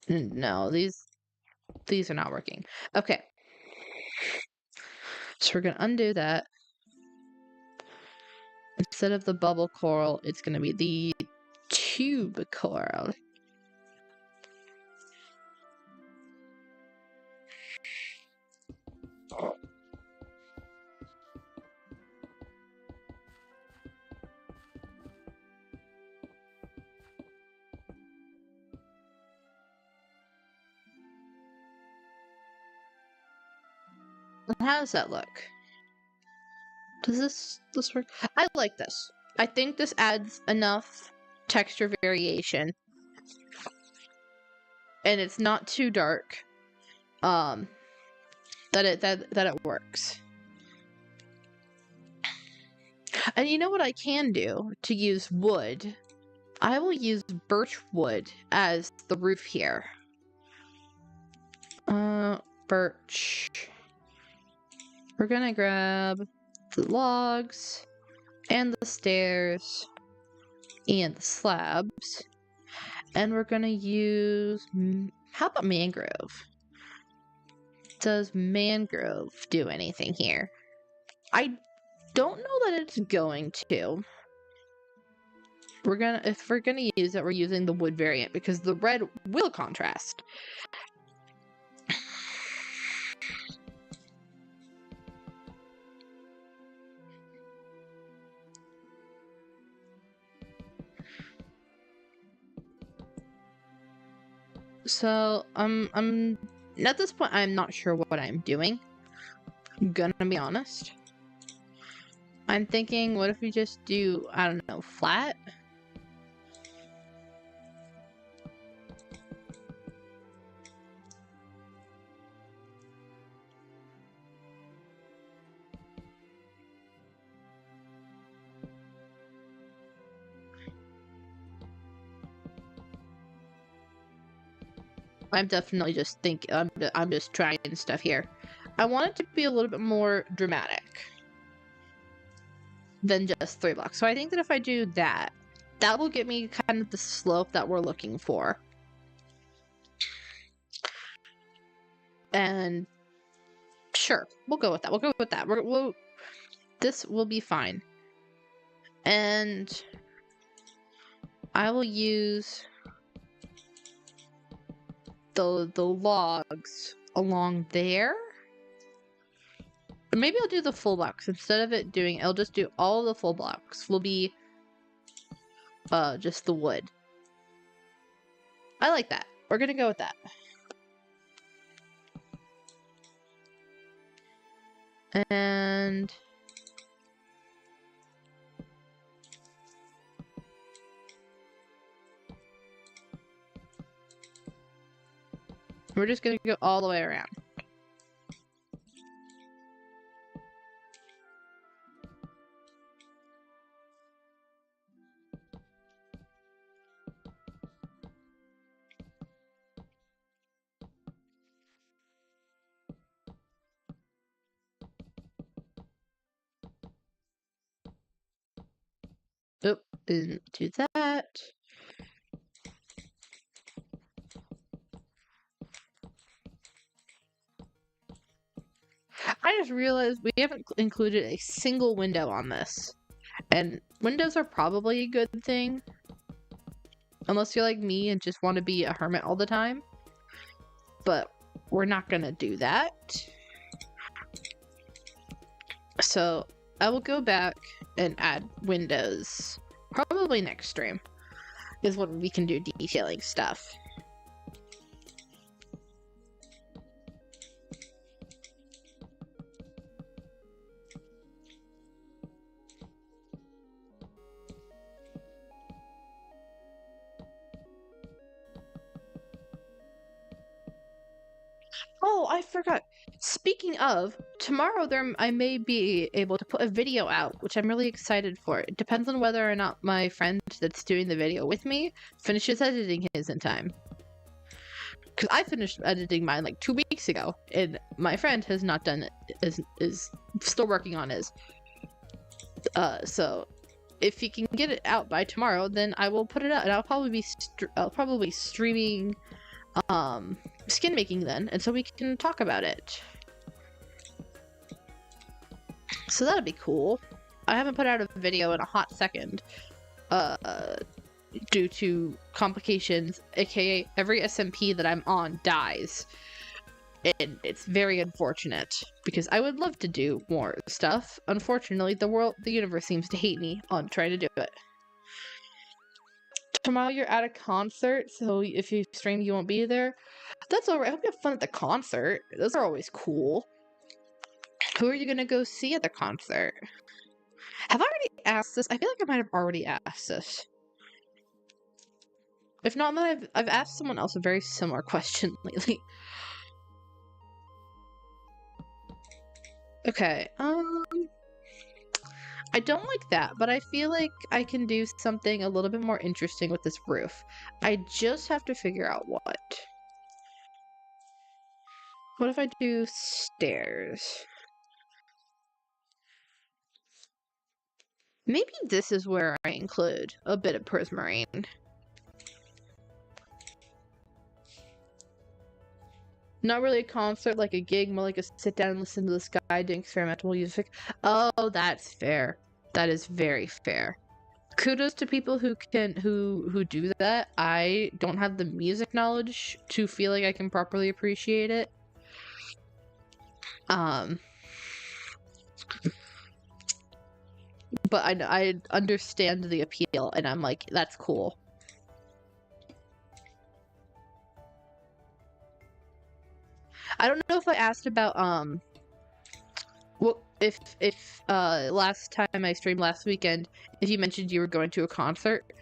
No, these are not working. Okay, so we're gonna undo that. Instead of the bubble coral, it's gonna be the tube coral. How does that look? Does this work? I like this. I think this adds enough texture variation and it's not too dark, that it works. And you know what I can do to use wood? I will use birch wood as the roof here. Birch. We're gonna grab the logs and the stairs and the slabs, and we're gonna use, how about mangrove? Does mangrove do anything here? I don't know that it's going to. If we're gonna use it, we're using the wood variant because the red will contrast. So, I'm at this point, I'm not sure what I'm doing. I'm gonna be honest. I'm thinking, what if we just do, I don't know, flat? I'm definitely just thinking, I'm just trying stuff here. I want it to be a little bit more dramatic than just 3 blocks. So I think that if I do that, that will get me kind of the slope that we're looking for. And sure, we'll go with that. We'll go with that. This will be fine. And I will use the logs along there. Or maybe I'll do the full blocks instead of I'll just do all the full blocks. Will be just the wood. I like that. We're gonna go with that. And we're just gonna go all the way around. Oop, didn't do that. I just realized we haven't included a single window on this. And windows are probably a good thing. Unless you're like me and just want to be a hermit all the time. But we're not gonna do that. So I will go back and add windows. Probably next stream is when we can do detailing stuff. Oh, I forgot. Speaking of, tomorrow I may be able to put a video out, which I'm really excited for. It depends on whether or not my friend that's doing the video with me finishes editing his in time. Because I finished editing mine like 2 weeks ago, and my friend has not done it, is still working on his. So if he can get it out by tomorrow, then I will put it out, and I'll probably be streaming skin making then, and so we can talk about it. So that'd be cool. I haven't put out a video in a hot second due to complications, aka every SMP that I'm on dies, and it's very unfortunate because I would love to do more stuff. Unfortunately, the universe seems to hate me on trying to do it. Tomorrow you're at a concert, so if you stream, you won't be there. That's alright. I hope you have fun at the concert. Those are always cool. Who are you gonna go see at the concert? Have I already asked this? I feel like I might have already asked this. If not, then I've asked someone else a very similar question lately. Okay, I don't like that, but I feel like I can do something a little bit more interesting with this roof. I just have to figure out what. What if I do stairs? Maybe this is where I include a bit of prismarine. Not really a concert, like a gig, more like a sit down and listen to the sky doing experimental music. Oh, that's fair. That is very fair. Kudos to people who do that. I don't have the music knowledge to feel like I can properly appreciate it. But I understand the appeal, and I'm like, that's cool. I don't know if I asked about well, if last time I streamed last weekend, if you mentioned you were going to a concert,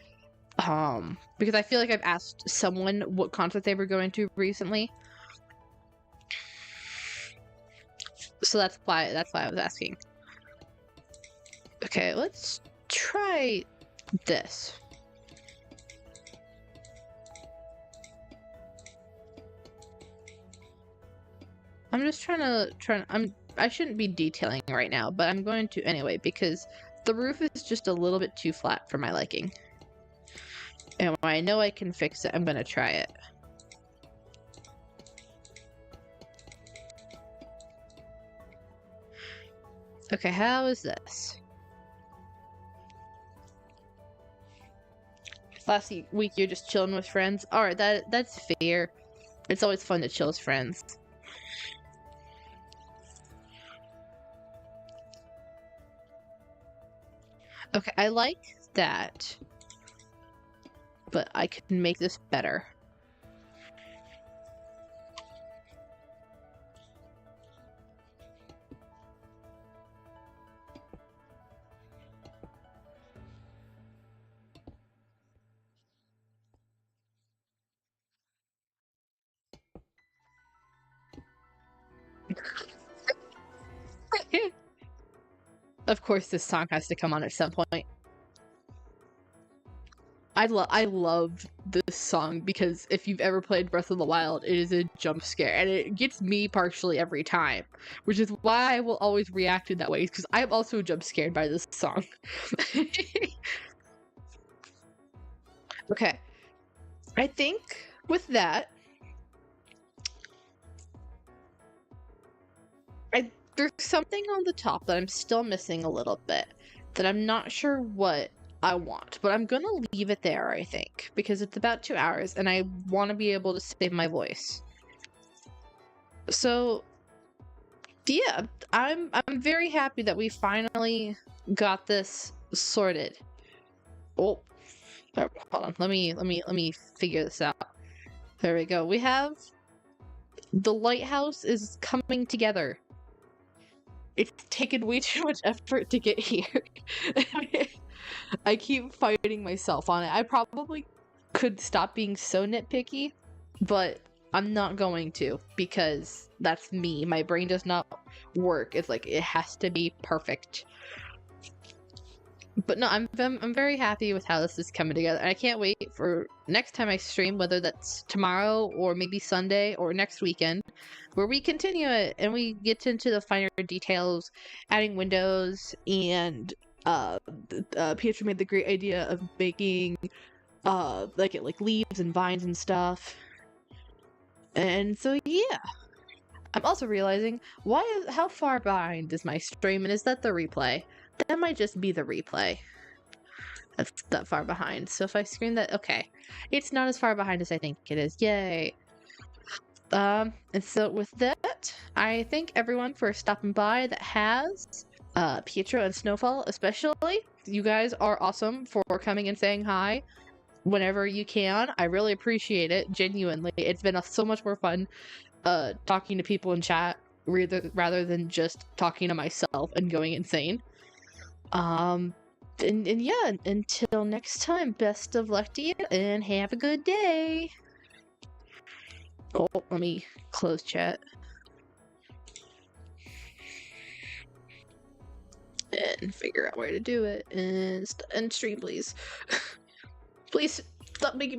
because I feel like I've asked someone what concert they were going to recently, so that's why I was asking. Okay, let's try this. I'm just I shouldn't be detailing right now, but I'm going to anyway, because the roof is just a little bit too flat for my liking. And when I know I can fix it, I'm gonna try it. Okay, how is this? Last week you're just chilling with friends? Alright, that's fair. It's always fun to chill with friends. Okay, I like that. But I can make this better. Of course, this song has to come on at some point. I love this song because if you've ever played Breath of the Wild, it is a jump scare, and it gets me partially every time, which is why I will always react in that way, because I'm also jump scared by this song. Okay, I think with that, there's something on the top that I'm still missing a little bit, that I'm not sure what I want, but I'm gonna leave it there, I think, because it's about 2 hours and I want to be able to save my voice. So yeah, I'm very happy that we finally got this sorted. Oh, hold on, let me figure this out. There we go. We have the lighthouse is coming together. It's taken way too much effort to get here. I keep fighting myself on it. I probably could stop being so nitpicky, but I'm not going to, because that's me. My brain does not work. It's like, it has to be perfect. But no, I'm very happy with how this is coming together. I can't wait for next time I stream, whether that's tomorrow or maybe Sunday or next weekend, where we continue it and we get into the finer details, adding windows, and Pietro made the great idea of making like leaves and vines and stuff. And so yeah. I'm also realizing how far behind is my stream, and is that the replay? That might just be the replay. That's that far behind. So if I screen that, okay. It's not as far behind as I think it is. Yay. And so with that, I thank everyone for stopping by that has. Pietro and Snowfall especially. You guys are awesome for coming and saying hi whenever you can. I really appreciate it, genuinely. It's been so much more fun talking to people in chat rather than just talking to myself and going insane. And yeah, until next time, best of luck to you and have a good day. Oh, let me close chat. And figure out where to do it. And stream, please. Please stop making